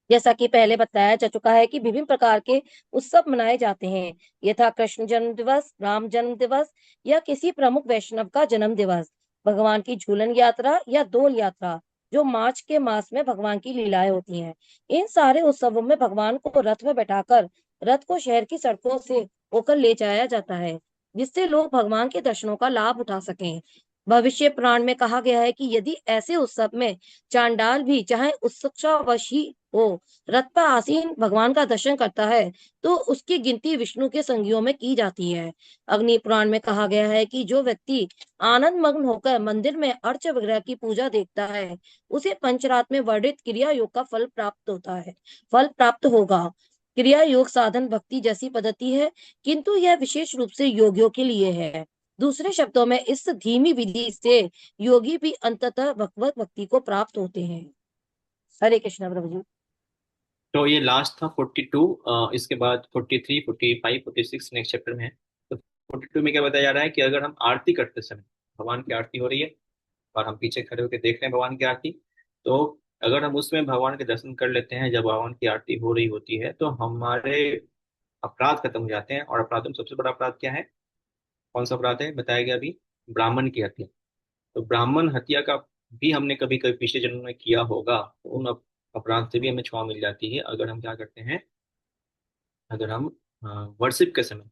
जैसा कि पहले बताया जा चुका है कि विभिन्न प्रकार के उत्सव मनाए जाते हैं, यथा कृष्ण जन्म दिवस, राम जन्म दिवस या किसी प्रमुख वैष्णव का जन्म दिवस, भगवान की झूलन यात्रा या डोल यात्रा जो मार्च के मास में भगवान की लीलाएं होती हैं। इन सारे उत्सवों में भगवान को रथ में बैठाकर रथ को शहर की सड़कों से होकर ले जाया जाता है, जिससे लोग भगवान के दर्शनों का लाभ उठा सकें। भविष्य पुराण में कहा गया है कि यदि ऐसे उत्सव में चांडाल भी चाहे उत्सुकतावश ही हो रथ पर आसीन भगवान का दर्शन करता है तो उसकी गिनती विष्णु के संगियों में की जाती है। अग्नि पुराण में कहा गया है कि जो व्यक्ति आनंद मग्न होकर मंदिर में अर्च विग्रह की पूजा देखता है उसे पंचरात में वर्णित क्रिया योग का फल प्राप्त होगा। क्रिया योग साधन भक्ति जैसी पद्धति है, किंतु यह विशेष रूप से योगियों के लिए है। दूसरे शब्दों में इस धीमी विधि से योगी भी अंततः भगवत भक्ति को प्राप्त होते हैं। हरे कृष्ण प्रभु जी। तो ये लास्ट था 42। इसके बाद 43, 45, 46 नेक्स्ट चैप्टर में है। तो 42 में क्या बताया जा रहा है कि अगर हम आरती करते समय, भगवान की आरती हो रही है और हम पीछे खड़े होकर देख रहे हैं भगवान की आरती, तो अगर हम उसमें भगवान के दर्शन कर लेते हैं जब भगवान की आरती हो रही होती है, तो हमारे अपराध खत्म हो जाते हैं। और अपराध में सबसे बड़ा अपराध क्या है, कौन सा अपराध है बताया गया अभी? ब्राह्मण की हत्या। तो ब्राह्मण हत्या का भी हमने कभी कभी पिछले जन्म में किया होगा, तो उन अपराध से भी हमें क्षमा मिल जाती है अगर हम क्या करते हैं, अगर हम वर्शिप के समय,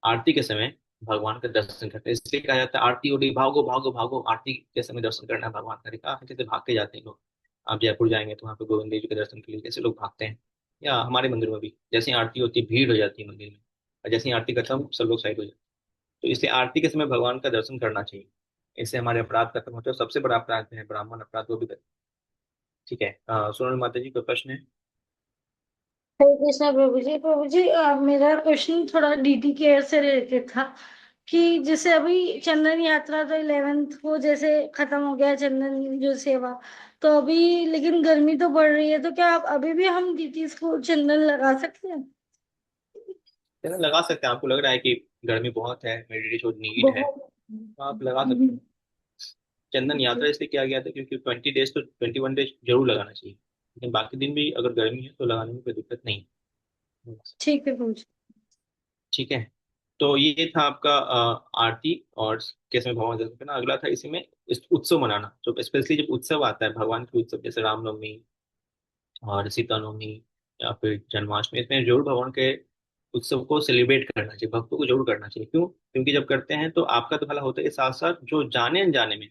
आरती के समय भगवान का दर्शन करते हैं। इसलिए कहा जाता है आरती हो रही, भागो भागो भागो, आरती के समय दर्शन करना है भगवान का। देखा जैसे भाग के जाते हैं लोग। आप जयपुर जाएंगे तो वहाँ पे गोविंद देव जी के दर्शन के लिए जैसे लोग भागते हैं, या हमारे मंदिर में भी जैसे ही आरती होती है भीड़ हो जाती है मंदिर में, और जैसे ही आरती खत्म सब लोग साइड हो जाते हैं। तो इसलिए आरती के समय भगवान का दर्शन करना चाहिए। इससे हमारे अपराध खत्म होते हैं। सबसे बड़ा अपराध है ब्राह्मण अपराध, वो भी करते हैं। ठीक है, सोनल माता जी कोई प्रश्न है? हरे कृष्णा प्रभु जी। प्रभु जी मेरा क्वेश्चन थोड़ा डीटी केयर से रिलेटेड था कि जैसे अभी चंदन यात्रा तो 11th को जैसे खत्म हो गया चंदन जो सेवा, तो अभी लेकिन गर्मी तो बढ़ रही है, तो क्या आप अभी भी हम डीटी को चंदन लगा सकते हैं? चलो लगा सकते हैं। आपको लग रहा है कि गर्मी बहुत है, मेडिटेशन नीड है, बहुत। तो आप लगा सकते हैं। चंदन यात्रा इसलिए किया गया था क्योंकि 20 डेज तो 21 डेज जरूर लगाना चाहिए, लेकिन बाकी दिन भी अगर गर्मी है तो लगाने में कोई दिक्कत नहीं है। ठीक है प्रभु जी। ठीक है, तो ये था आपका आरती और कैसे भगवान दर्शन करना। अगला था इसी में इस उत्सव मनाना। तो स्पेशली जब उत्सव आता है भगवान के उत्सव, जैसे रामनवमी और सीता नवमी या फिर जन्माष्टमी, इसमें जरूर भगवान के उत्सव को सेलिब्रेट करना चाहिए, भक्तों को जरूर करना चाहिए। क्यों? क्योंकि जब करते हैं तो आपका तो भला होता है, साथ साथ जो जाने अनजाने में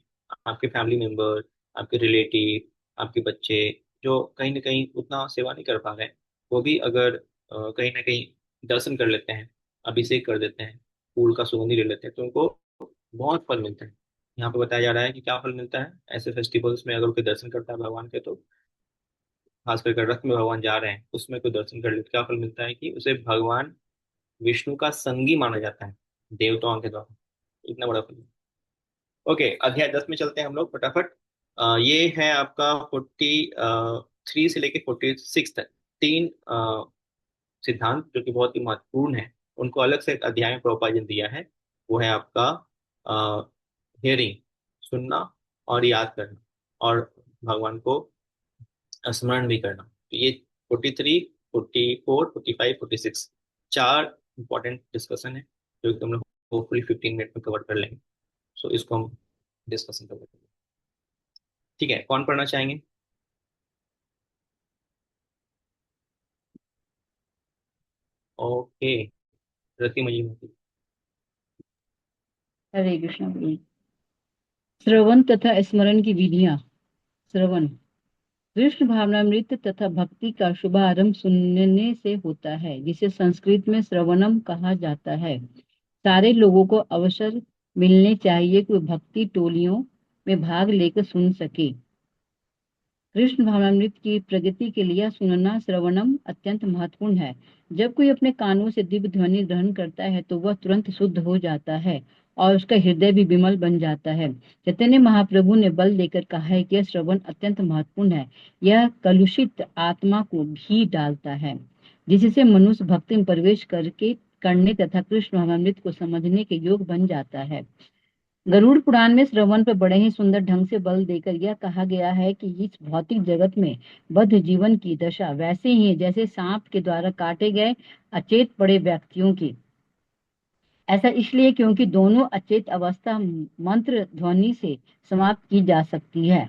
आपके फैमिली मेंबर, आपके रिलेटिव, आपके बच्चे जो कहीं ना कहीं उतना सेवा नहीं कर पा रहे हैं, वो भी अगर कहीं ना कहीं दर्शन कर लेते हैं, अभिषेक कर देते हैं, फूल का सुगंधि ले लेते हैं, तो उनको बहुत फल मिलता है। यहाँ पे बताया जा रहा है कि क्या फल मिलता है ऐसे फेस्टिवल्स में, अगर कोई दर्शन करता है भगवान के, तो खास करके रथ में भगवान जा रहे हैं उसमें कोई दर्शन कर ले तो क्या फल मिलता है कि उसे भगवान विष्णु का संगी माना जाता है देवताओं के द्वारा। इतना बड़ा फल। ओके, अध्याय 10 में चलते हैं हम लोग फटाफट। ये है आपका 43 से लेके 46 तक तीन सिद्धांत जो कि बहुत ही महत्वपूर्ण है। उनको अलग से एक अध्याय में प्रभुपाद जी ने दिया है। वो है आपका हियरिंग, सुनना और याद करना, और भगवान को स्मरण भी करना। तो ये 43, 44, 45, 46 चार इंपॉर्टेंट डिस्कशन है जो कि हम लोग होपफुली 15 मिनट में कवर कर लेंगे। सो इसको हम डिस्कशन कवर करेंगे। ठीक है, कौन पढ़ना चाहेंगे? ओके, रति मुझे हरे कृष्णा प्रभु जी। श्रवण तथा स्मरण की विधियां। श्रवण, कृष्ण भावनामृत तथा भक्ति का शुभारंभ सुनने से होता है, जिसे संस्कृत में श्रवणम कहा जाता है। सारे लोगों को अवसर मिलने चाहिए कि वे भक्ति टोलियों में भाग लेकर सुन सके। कृष्ण भावनामृत की प्रगति के लिए सुनना श्रवणम अत्यंत महत्वपूर्ण है। जब कोई अपने कानों से दिव्य ध्वनि ग्रहण करता है तो वह तुरंत शुद्ध हो जाता है और उसका हृदय भी विमल बन जाता है। चैतन्य महाप्रभु ने बल देकर कहा है कि यह श्रवण अत्यंत महत्वपूर्ण है। यह कलुषित आत्मा को घी डालता है, जिससे मनुष्य भक्ति में प्रवेश करने तथा कृष्ण भावनामृत को समझने के योग बन जाता है। गरुड़ पुराण में श्रवण पर बड़े ही सुंदर ढंग से बल देकर यह कहा गया है कि इस भौतिक जगत में बद्ध जीवन की दशा वैसे ही है जैसे सांप के द्वारा काटे गए अचेत पड़े व्यक्तियों की। ऐसा इसलिए क्योंकि दोनों अचेत अवस्था मंत्र ध्वनि से समाप्त की जा सकती है।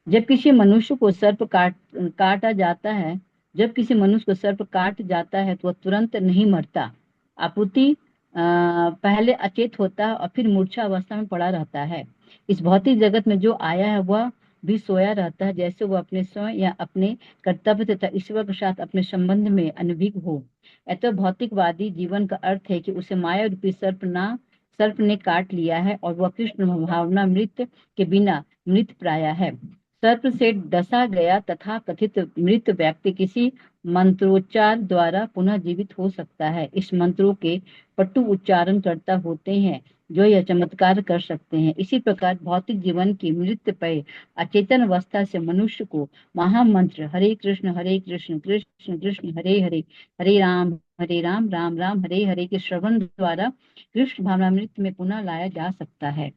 जब किसी मनुष्य को सर्प काटा जाता है जब किसी मनुष्य को सर्प काट जाता है तो वह तुरंत नहीं मरता, अपितु पहले अचेत होता है और फिर मूर्छा अवस्था में पड़ा रहता है। इस भौतिक जगत में जो आया है वह भी सोया रहता है, जैसे वह अपने स्वयं या अपने कर्तव्य तथा ईश्वर के साथ अपने संबंध में अनभिज्ञ हो। अतः भौतिकवादी जीवन का अर्थ है कि उसे माया रूपी सर्प ने काट लिया है और वह कृष्ण भावना मृत के बिना मृत प्राय है। सर्प से डसा गया तथा कथित मृत व्यक्ति किसी मंत्रोच्चार द्वारा पुनः जीवित हो सकता है। इस मंत्रों के पट्टु उच्चारण करता होते हैं जो यह चमत्कार कर सकते हैं। इसी प्रकार भौतिक जीवन की मृत्यु पर अचेतन अवस्था से मनुष्य को महामंत्र हरे कृष्ण कृष्ण कृष्ण हरे हरे, हरे राम राम राम हरे हरे के श्रवण द्वारा कृष्ण भावनामृत में पुनः लाया जा सकता है।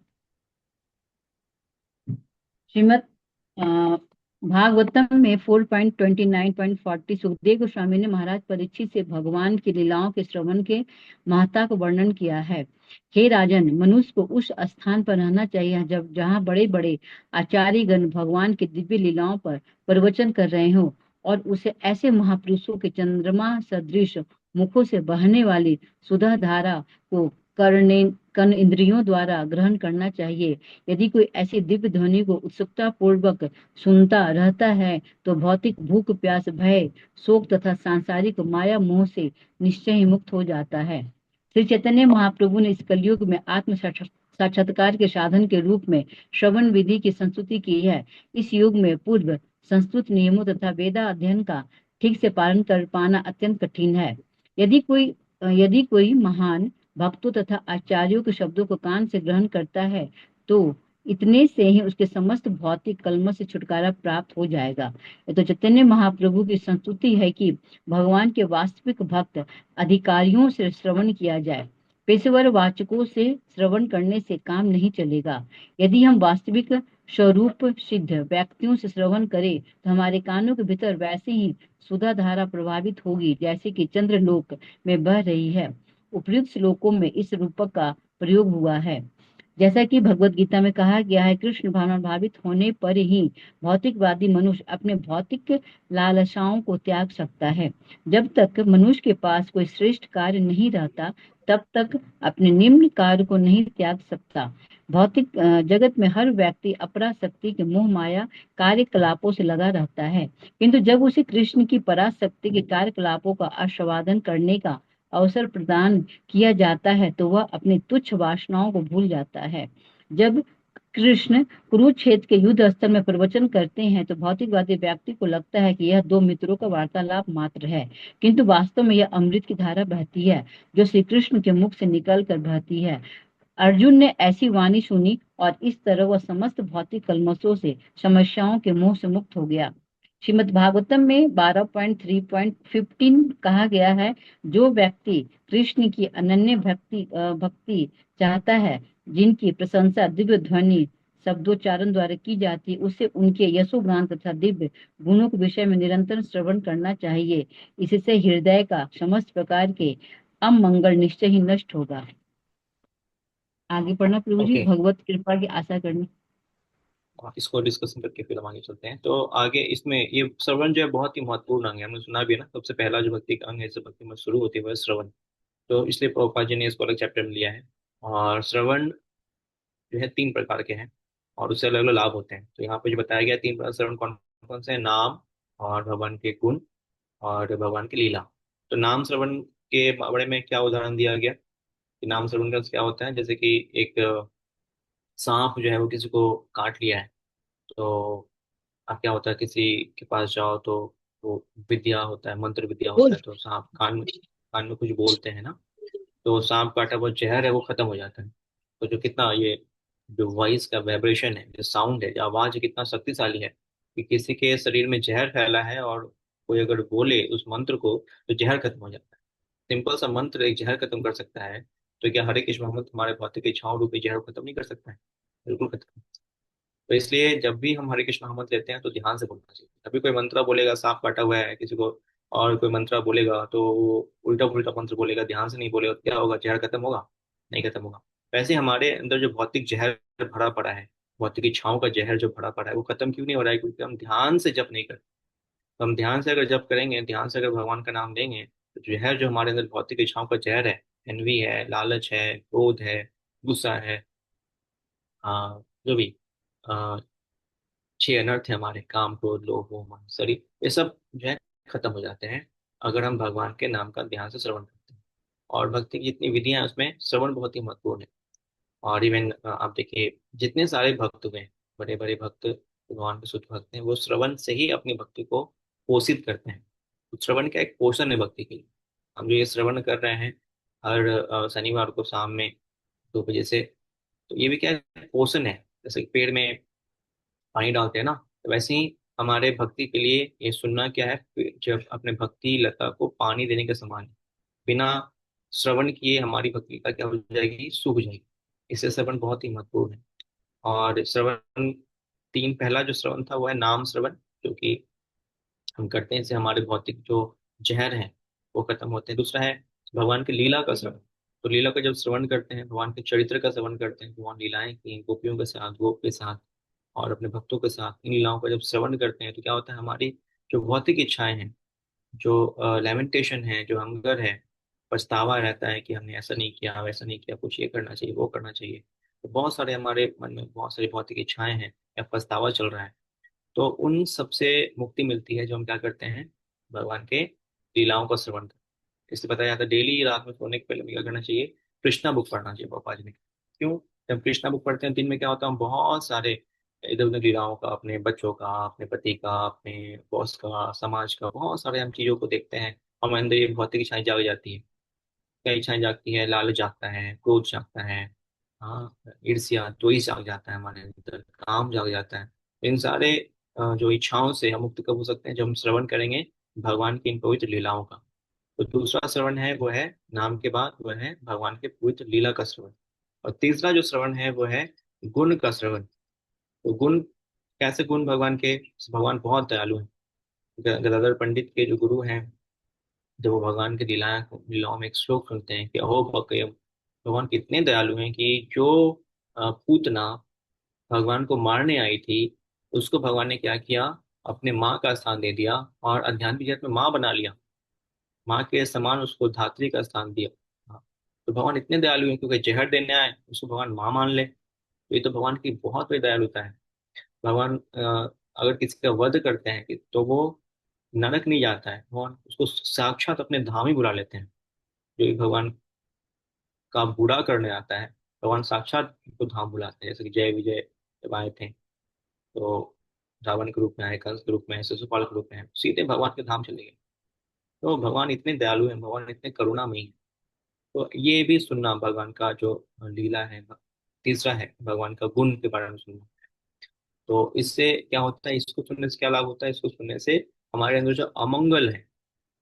श्रीमद भागवतम में 4.29.40 सुखदेव गोस्वामी ने महाराज परीक्षित से भगवान की लीलाओं के श्रवण के महत्ता को वर्णन किया है। हे राजन, मनुष्य को उस स्थान पर रहना चाहिए जहां बड़े बड़े आचार्यगण भगवान की दिव्य लीलाओं पर प्रवचन कर रहे हो और उसे ऐसे महापुरुषों के चंद्रमा सदृश मुखों से बहने वाली सुधा धारा को कर्ण इंद्रियों द्वारा ग्रहण करना चाहिए। यदि कोई ऐसी दिव्य ध्वनि को उत्सुकता पूर्वक सुनता रहता है तो भौतिक भूख प्यास भय शोक तथा सांसारिक माया मोह से निश्चय ही मुक्त हो जाता है। श्री चैतन्य महाप्रभु ने इस कलयुग में आत्म साक्षात्कार के साधन के रूप में श्रवण विधि की संस्तुति की है। इस युग में पूर्व संस्कृत नियमों तथा वेदा अध्ययन का ठीक से पालन कर पाना अत्यंत कठिन है। यदि कोई महान भक्तों तथा आचार्यों के शब्दों को कान से ग्रहण करता है तो इतने से ही उसके समस्त भौतिक कलमों से छुटकारा प्राप्त हो जाएगा। ये तो चैतन्य महाप्रभु की संस्तुति है कि भगवान के वास्तविक भक्त अधिकारियों से श्रवण किया जाए। पेशेवर वाचकों से श्रवण करने से काम नहीं चलेगा। यदि हम वास्तविक स्वरूप सिद्ध व्यक्तियों से श्रवण करें तो हमारे कानों के भीतर वैसे ही सुधा धारा प्रभावित होगी जैसे कि चंद्रलोक में बह रही है। उपयुक्त श्लोकों में इस रूपक का प्रयोग हुआ है। जैसा कि भगवत गीता में कहा गया है, कृष्ण भावना भावित होने पर ही भौतिकवादी मनुष्य अपने भौतिक लालसाओं को त्याग सकता है। जब तक मनुष्य के पास कोई श्रेष्ठ कार्य नहीं रहता तब तक अपने निम्न कार्य को नहीं त्याग सकता। भौतिक जगत में हर व्यक्ति अपराशक्ति के मोह माया कार्यकलापों से लगा रहता है, किंतु जब उसे कृष्ण की पराशक्ति के कार्यकलापों का आस्वादन करने का अवसर प्रदान किया जाता है तो वह अपनी तुच्छ वासनाओं को भूल जाता है। जब कृष्ण कुरुक्षेत्र के युद्ध स्थल में प्रवचन करते हैं तो भौतिकवादी व्यक्ति को लगता है कि यह दो मित्रों का वार्तालाप मात्र है, किंतु वास्तव में यह अमृत की धारा बहती है जो श्री कृष्ण के मुख से निकल कर बहती है। अर्जुन ने ऐसी वाणी सुनी और इस तरह वह समस्त भौतिक कलमशों से समस्याओं के मोह से मुक्त हो गया। श्रीमद् भागवतम में 12.3.15 कहा गया है, जो व्यक्ति कृष्ण की अनन्य भक्ति चाहता है, जिनकी प्रशंसा दिव्य ध्वनि शब्दोच्चारण द्वारा की जाती है, उसे उनके यशोगान तथा दिव्य गुणों के विषय में निरंतर श्रवण करना चाहिए। इससे हृदय का समस्त प्रकार के अमंगल निश्चय ही नष्ट होगा। आगे पढ़ना प्रभु जी, ओके, भगवत कृपा की आशा करना। इसको डिस्कशन करके फिर हम आगे चलते हैं। तो आगे इसमें ये श्रवण जो है बहुत ही महत्वपूर्ण अंग है, हमने सुना भी है ना, सबसे पहला जो भक्ति का अंग है, इससे भक्ति में शुरू होती है वह श्रवण। तो इसलिए प्रभुपाद जी ने इसको अलग चैप्टर में लिया है। और श्रवण जो है 3 प्रकार के हैं और उससे अलग अलग लाभ होते हैं। तो यहाँ पे जो बताया गया 3 प्रकार श्रवण कौन कौन से हैं, नाम और भगवान के गुण और भगवान की लीला। तो नाम श्रवण के बारे में क्या उदाहरण दिया गया कि नाम श्रवण का क्या होता है, जैसे कि एक सांप जो है वो किसी को काट लिया है, तो अब क्या होता है, किसी के पास जाओ तो वो विद्या होता है, मंत्र विद्या होता है, तो सांप कान में कुछ बोलते हैं ना, तो सांप काटा वो जहर है वो खत्म हो जाता है। तो जो कितना ये जो वॉइस का वाइब्रेशन है, जो साउंड है, जो आवाज है, कितना शक्तिशाली है कि किसी के शरीर में जहर फैला है और कोई अगर बोले उस मंत्र को तो जहर खत्म हो जाता है। सिंपल सा मंत्र एक जहर खत्म कर सकता है। तो क्या हरे कृष्ण मोहम्मद हमारे भौतिक इच्छाओं रूपी जहर को खत्म नहीं कर सकता है? बिल्कुल खत्म। तो इसलिए जब भी हम हरे कृष्ण नाम लेते हैं तो ध्यान से बोलना चाहिए। अभी कोई मंत्र बोलेगा, सांप काटा हुआ है किसी को, और कोई मंत्र बोलेगा तो उल्टा उल्टा मंत्र बोलेगा, ध्यान से नहीं बोलेगा तो क्या होगा, जहर खत्म होगा? नहीं खत्म होगा। वैसे हमारे अंदर जो भौतिक जहर भरा पड़ा है, भौतिक इच्छाओं का जहर जो भरा पड़ा है, वो खत्म क्यों नहीं हो रहा है? क्योंकि हम ध्यान से जप नहीं करते। तो हम ध्यान से अगर जप करेंगे, ध्यान से अगर भगवान का नाम लेंगे, तो जहर जो हमारे अंदर भौतिक इच्छाओं का जहर है, एनवी है, लालच है, क्रोध है, गुस्सा है, जो भी 6 अनर्थ है हमारे, काम क्रोध लोभ मोह मान शरीर, ये सब जो है खत्म हो जाते हैं अगर हम भगवान के नाम का ध्यान से श्रवण करते हैं। और भक्ति की जितनी विधियां हैं उसमें श्रवण बहुत ही महत्वपूर्ण है। और इवन आप देखिए जितने सारे भक्त हुए, बड़े बड़े भक्त, भगवान के शुद्ध भक्त हैं, वो श्रवण से ही अपनी भक्ति को पोषित करते हैं। तो श्रवण का एक पोषण है भक्ति के लिए। हम जो ये श्रवण कर रहे हैं हर शनिवार को शाम में 2 बजे से, तो ये भी क्या है, पोषण है। जैसे कि पेड़ में पानी डालते हैं ना, तो वैसे ही हमारे भक्ति के लिए ये सुनना क्या है, जब अपने भक्ति लता को पानी देने के समान है। बिना श्रवण किए हमारी भक्ति लता क्या हो जाएगी, सूख जाएगी। इससे श्रवण बहुत ही महत्वपूर्ण है। और श्रवण पहला जो श्रवण था वो है नाम श्रवण, जो कि हम करते हैं, इससे हमारे भौतिक जो जहर है वो खत्म होते हैं। दूसरा है भगवान की लीला का श्रवण। तो लीला का जब श्रवण करते हैं, भगवान के चरित्र का श्रवण करते हैं, भगवान लीलाएं की गोपियों के साथ, गोप के साथ और अपने भक्तों के साथ, इन लीलाओं का जब श्रवण करते हैं तो क्या होता है, हमारी जो भौतिक इच्छाएं हैं, जो लेमेंटेशन है, जो हंगर है, पछतावा रहता है कि हमने ऐसा नहीं किया, वैसा नहीं किया, कुछ ये करना चाहिए, वो करना चाहिए। तो बहुत सारे हमारे मन में बहुत सारी भौतिक इच्छाएं हैं या पछतावा चल रहा है, तो उन सबसे मुक्ति मिलती है जो हम क्या करते हैं, भगवान के लीलाओं का श्रवण करते हैं। इसलिए बताया जाता है डेली रात में सोने के पहले हमें क्या करना चाहिए, कृष्णा बुक पढ़ना चाहिए पापा जी ने। क्यों? जब कृष्णा बुक पढ़ते हैं दिन में क्या होता है, हम बहुत सारे इधर उधर लीलाओं का, अपने बच्चों का, अपने पति का, अपने बॉस का, समाज का, बहुत सारे हम चीजों को देखते हैं। हमारे अंदर ये भौतिक इच्छाएं जाग जाती है। क्या इच्छाएं जागती है? लालच जागता है, क्रोध जागता है, हाँ, ईर्ष्या द्वेष जाग जाता है हमारे अंदर, काम जाग जाता है। इन सारे जो इच्छाओं से हम मुक्त कब हो सकते हैं, जब हम श्रवण करेंगे भगवान की इन पवित्र लीलाओं का। तो दूसरा श्रवण है वो है नाम के बाद वो है भगवान के पवित्र लीला का श्रवण। और तीसरा जो श्रवण है वो है गुण का श्रवण। तो गुण, कैसे गुण भगवान के? भगवान बहुत दयालु हैं। गदाधर पंडित के जो गुरु हैं, जब वो भगवान की लीलाओं में एक श्लोक सुनते हैं कि अहो भगवयम, भगवान कितने दयालु हैं कि जो पूतना भगवान को मारने आई थी, उसको भगवान ने क्या किया, अपने माँ का स्थान दे दिया और आध्यात्मिक जगत में माँ बना लिया। माँ के समान उसको धात्री का स्थान दिया। हाँ, तो भगवान इतने दयालु हैं, क्योंकि जहर देने आए उसको भगवान माँ मान ले, तो ये तो भगवान की बहुत बड़ी दयालुता है। भगवान अगर किसी का वध करते हैं तो वो नरक नहीं जाता है, भगवान उसको साक्षात अपने धाम ही बुला लेते हैं। जो भी भगवान का बुरा करने आता है, भगवान साक्षात उसको धाम बुलाते हैं। जैसे कि जय विजय जब आए थे, तो रावण के रूप में आए, कंस के रूप में आए, शिशुपाल के रूप में आए, सीधे भगवान के धाम चले गए। तो भगवान इतने दयालु हैं, भगवान इतने करुणामयी हैं। तो ये भी सुनना भगवान का जो लीला है। तीसरा है भगवान का गुण के बारे में सुनना। तो इससे क्या होता है, इसको सुनने से क्या लाभ होता है? इसको सुनने से हमारे अंदर जो अमंगल है,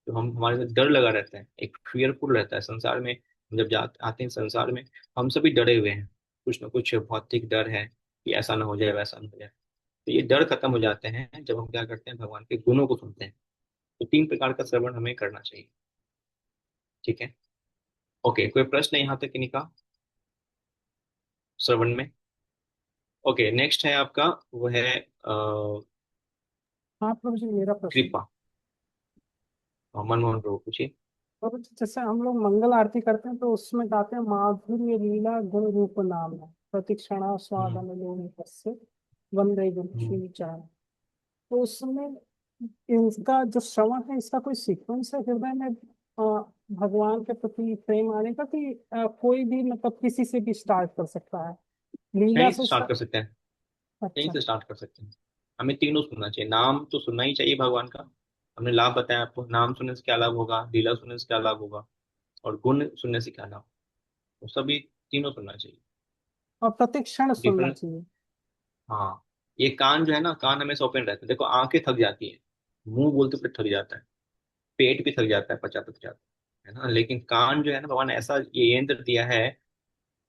जो हम हमारे अंदर डर लगा रहता है, एक फियरफुल रहता है संसार में। हम जब आते हैं संसार में, हम सभी डरे हुए हैं, कुछ ना कुछ भौतिक डर है कि ऐसा ना हो जाए, वैसा ना हो जाए। तो ये डर खत्म हो जाते हैं जब हम क्या करते हैं, भगवान के गुणों को सुनते हैं। तो 3 प्रकार का श्रवण हमें करना चाहिए। ठीक है, ओके, कोई प्रश्न यहाँ तक नहीं का श्रवण में? ओके, नेक्स्ट है आपका, वो है हाँ प्रभु जी, मेरा प्रश्न। कृपा। मनमोहन प्रभु पूछिए। प्रभु जी, जैसे हम लोग मंगल आरती करते हैं तो उसमें गाते हैं माधुर्य लीला गुण रूप नाम है प्रतिक्षणा हम्म, स्वादन लोन वंदे गुरु हम्म। श्री चार। तो उसमें इसका जो श्रवण है, इसका कोई सीक्वेंस है हृदय में भगवान के प्रति प्रेम आने का, कि कोई भी मतलब किसी से भी स्टार्ट कर सकता है, लीला कहीं से से स्टार्ट कर सकते हैं, कहीं अच्छा। से स्टार्ट कर सकते हैं। हमें तीनों सुनना चाहिए। नाम तो सुनना ही चाहिए भगवान का, हमने लाभ बताया आपको। नाम सुनने से क्या लाभ होगा, लीला सुनने से क्या लाभ होगा, और गुण सुनने से क्या लाभ, तो सभी तीनों सुनना चाहिए। और प्रतिक्षण सुनना डिफरेंस, चाहिए। हाँ। ये कान जो है ना, कान हमेशा ओपन रहता है। देखो आंखें थक जाती है, मुंह बोलते पे थक जाता है, पेट भी थक जाता है पचाते पचाते, है ना। लेकिन कान जो है ना, भगवान ऐसा ये यंत्र दिया है,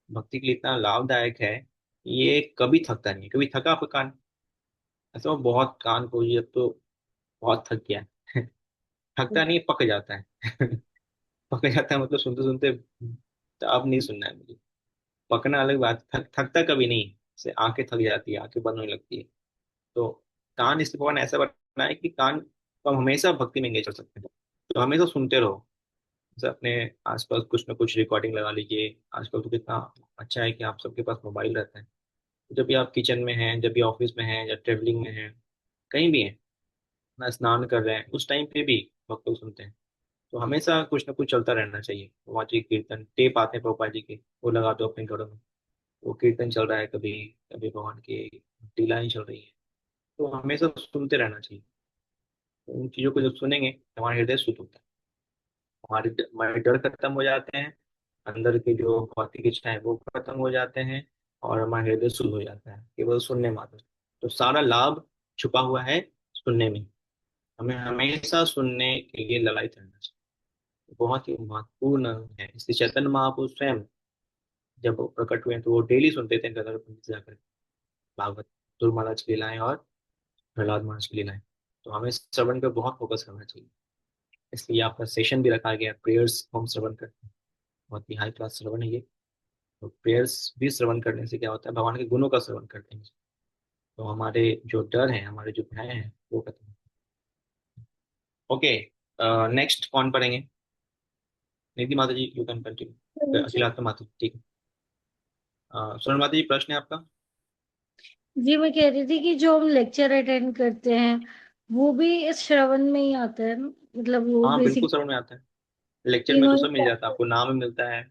भक्ति के लिए इतना लाभदायक है, ये कभी थकता नहीं है। कभी थका आपका कान? ऐसा वो बहुत कान को ये अब तो बहुत थक गया है। थकता नहीं, पक जाता है। पक जाता है मतलब सुनते सुनते तो अब नहीं सुनना है मुझे। पकना अलग बात, थकता कभी नहीं। से आंखें थक जाती है, आंखें बंद होने लगती है। तो कान इसलिए भगवान ऐसा बनाया है कि कान को हम हमेशा भक्ति में एंगेज कर सकते हैं। तो हमेशा सुनते रहो। जैसे अपने आसपास कुछ ना कुछ रिकॉर्डिंग लगा लीजिए। आजकल तो कितना अच्छा है कि आप सबके पास मोबाइल रहता है। जब भी आप किचन में हैं, जब भी ऑफिस में हैं, या ट्रेवलिंग में हैं, कहीं भी हैं, ना स्नान कर रहे हैं, उस टाइम पे भी भक्त लोग सुनते हैं। तो हमेशा कुछ ना कुछ चलता रहना चाहिए। भगवान जी के कीर्तन टेप आते हैं प्रभुपाद जी के, वो लगा दो अपने घरों में। वो कीर्तन चल रहा है, कभी कभी भगवान की लीलाएं चल रही है, तो हमेशा सुनते रहना चाहिए। तो उन चीजों को जब सुनेंगे हमारा हृदय शुद्ध होता है, हमारे डर खत्म हो जाते हैं, अंदर के जो भौतिक इच्छा है वो खत्म हो जाते हैं, और हमारा हृदय शुद्ध हो जाता है केवल सुनने मात्र से। तो सारा लाभ छुपा हुआ है सुनने में। हमें हमेशा सुनने के लिए ललायत रहना चाहिए, बहुत ही महत्वपूर्ण है। इसलिए चैतन्य महापुरुष स्वयं जब वो प्रकट हुए तो वो डेली सुनते थे गदर पंडित से जाकर भागवत, ध्रुव महाराज की लीलाएं और प्रहलाद महाराज की लीलाएं। तो हमें श्रवण पे बहुत फोकस करना चाहिए। इसलिए आपका सेशन भी रखा गया, प्रेयर्स हम श्रवण करते हैं। बहुत ही हाई क्लास श्रवण है ये। तो प्रेयर्स भी श्रवण करने से क्या होता है, भगवान के गुणों का श्रवण करते हैं, तो हमारे जो डर है, हमारे जो भय है, वो खत्म होते ओके, नेक्स्ट कौन पढ़ेंगे? निधि माता जी, यू कैन कंटिन्यू। अखिलात्मा माता जी, ठीक है। स्वर्ण माता जी, प्रश्न है आपका? जी मैं कह रही थी कि जो हम लेक्चर अटेंड करते हैं वो भी इस श्रवण में ही आता है ना, मतलब वो हाँ बिल्कुल, बेसिक समझ में आता है। लेक्चर में तीनों तो ही सब मिल जाता है आपको, नाम भी मिलता है,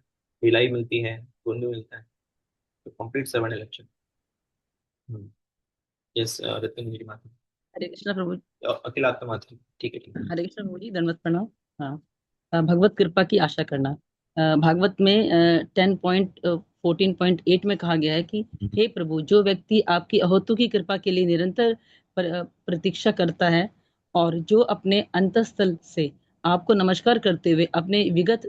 भिलाई मिलती है, गुण भी मिलता है, तो कंप्लीट 7 है लेक्चर। यस, रत्न माता, हरे कृष्णा प्रभु। अखिलात्मा माता जी, ठीक है ठीक है। हरे कृष्णा प्रभु जी, दंडवत प्रणाम। हाँ, भगवत कृपा की आशा करना। भागवत में 10.14.8 में कहा गया है कि हे प्रभु, जो व्यक्ति आपकी अहोतु की कृपा के लिए निरंतर प्रतीक्षा करता है और जो अपने अंतःस्थल से आपको नमस्कार करते हुए अपने विगत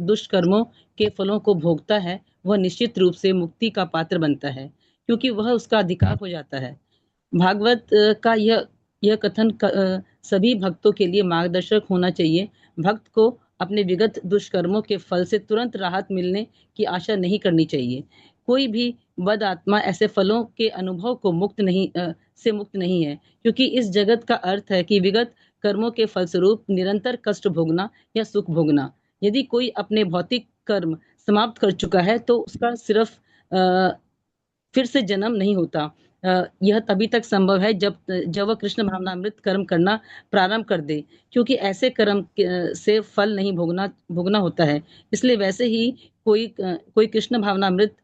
दुष्कर्मों के फलों को भोगता है, वह निश्चित रूप से मुक्ति का पात्र बनता है, क्योंकि वह उसका अधिकार हो जाता है। भागवत का यह कथन सभी भक्तों के लिए मार्गदर्शक होना चाहिए। भक्त को अपने विगत दुष्कर्मों के फल से तुरंत राहत मिलने की आशा नहीं करनी चाहिए। कोई भी बद आत्मा ऐसे फलों के अनुभव को मुक्त नहीं है, क्योंकि इस जगत का अर्थ है कि विगत कर्मों के फलस्वरूप निरंतर कष्ट भोगना या सुख भोगना। यदि कोई अपने भौतिक कर्म समाप्त कर चुका है तो उसका सिर्फ फिर से जन्म नहीं होता। यह तभी तक संभव है जब वह कृष्ण भावनामृत कर्म करना प्रारंभ कर दे, क्योंकि ऐसे कर्म से फल नहीं भोगना होता है। इसलिए वैसे ही कोई कृष्ण भावनामृत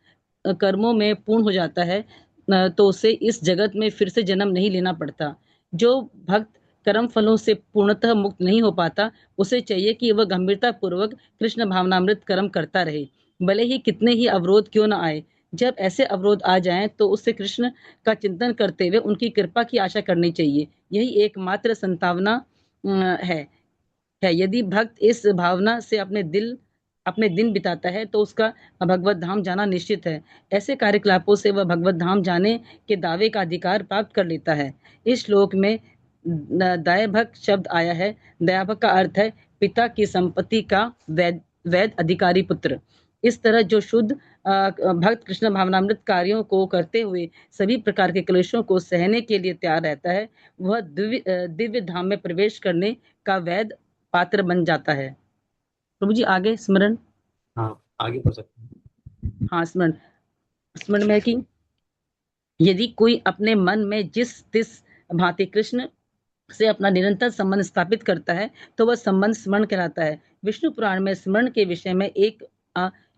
कर्मों में पूर्ण हो जाता है तो उसे इस जगत में फिर से जन्म नहीं लेना पड़ता। जो भक्त कर्म फलों से पूर्णतः मुक्त नहीं हो पाता, उसे चाहिए कि वह गंभीरता पूर्वक कृष्ण भावनामृत कर्म करता रहे, भले ही कितने ही अवरोध क्यों न आए। जब ऐसे अवरोध आ जाएं तो उससे कृष्ण का चिंतन करते हुए उनकी कृपा की आशा करनी चाहिए। यही एकमात्र संतावना है। यदि भक्त इस भावना से अपने दिन बिताता है तो उसका भगवत धाम जाना निश्चित है। ऐसे कार्यकलापों से वह भगवत धाम जाने के दावे का अधिकार प्राप्त कर लेता है। इस श्लोक में दयाभक्त शब्द आया है। दयाभक्त का अर्थ है पिता की संपत्ति का वैध अधिकारी पुत्र। इस तरह जो शुद्ध भक्त कृष्ण भावनामृत कार्यों को करते हुए सभी प्रकार के क्लेशों को सहने के लिए तैयार रहता है, वह दिव्य धाम में प्रवेश करने का वैध पात्र बन जाता है। प्रभु जी आगे स्मरण। हाँ, आगे पढ़ सकते हैं। हाँ, स्मरण में कि यदि कोई अपने मन में जिस भांति कृष्ण से अपना निरंतर संबंध स्थापित करता है तो वह संबंध स्मरण कहलाता है। विष्णु पुराण में स्मरण के विषय में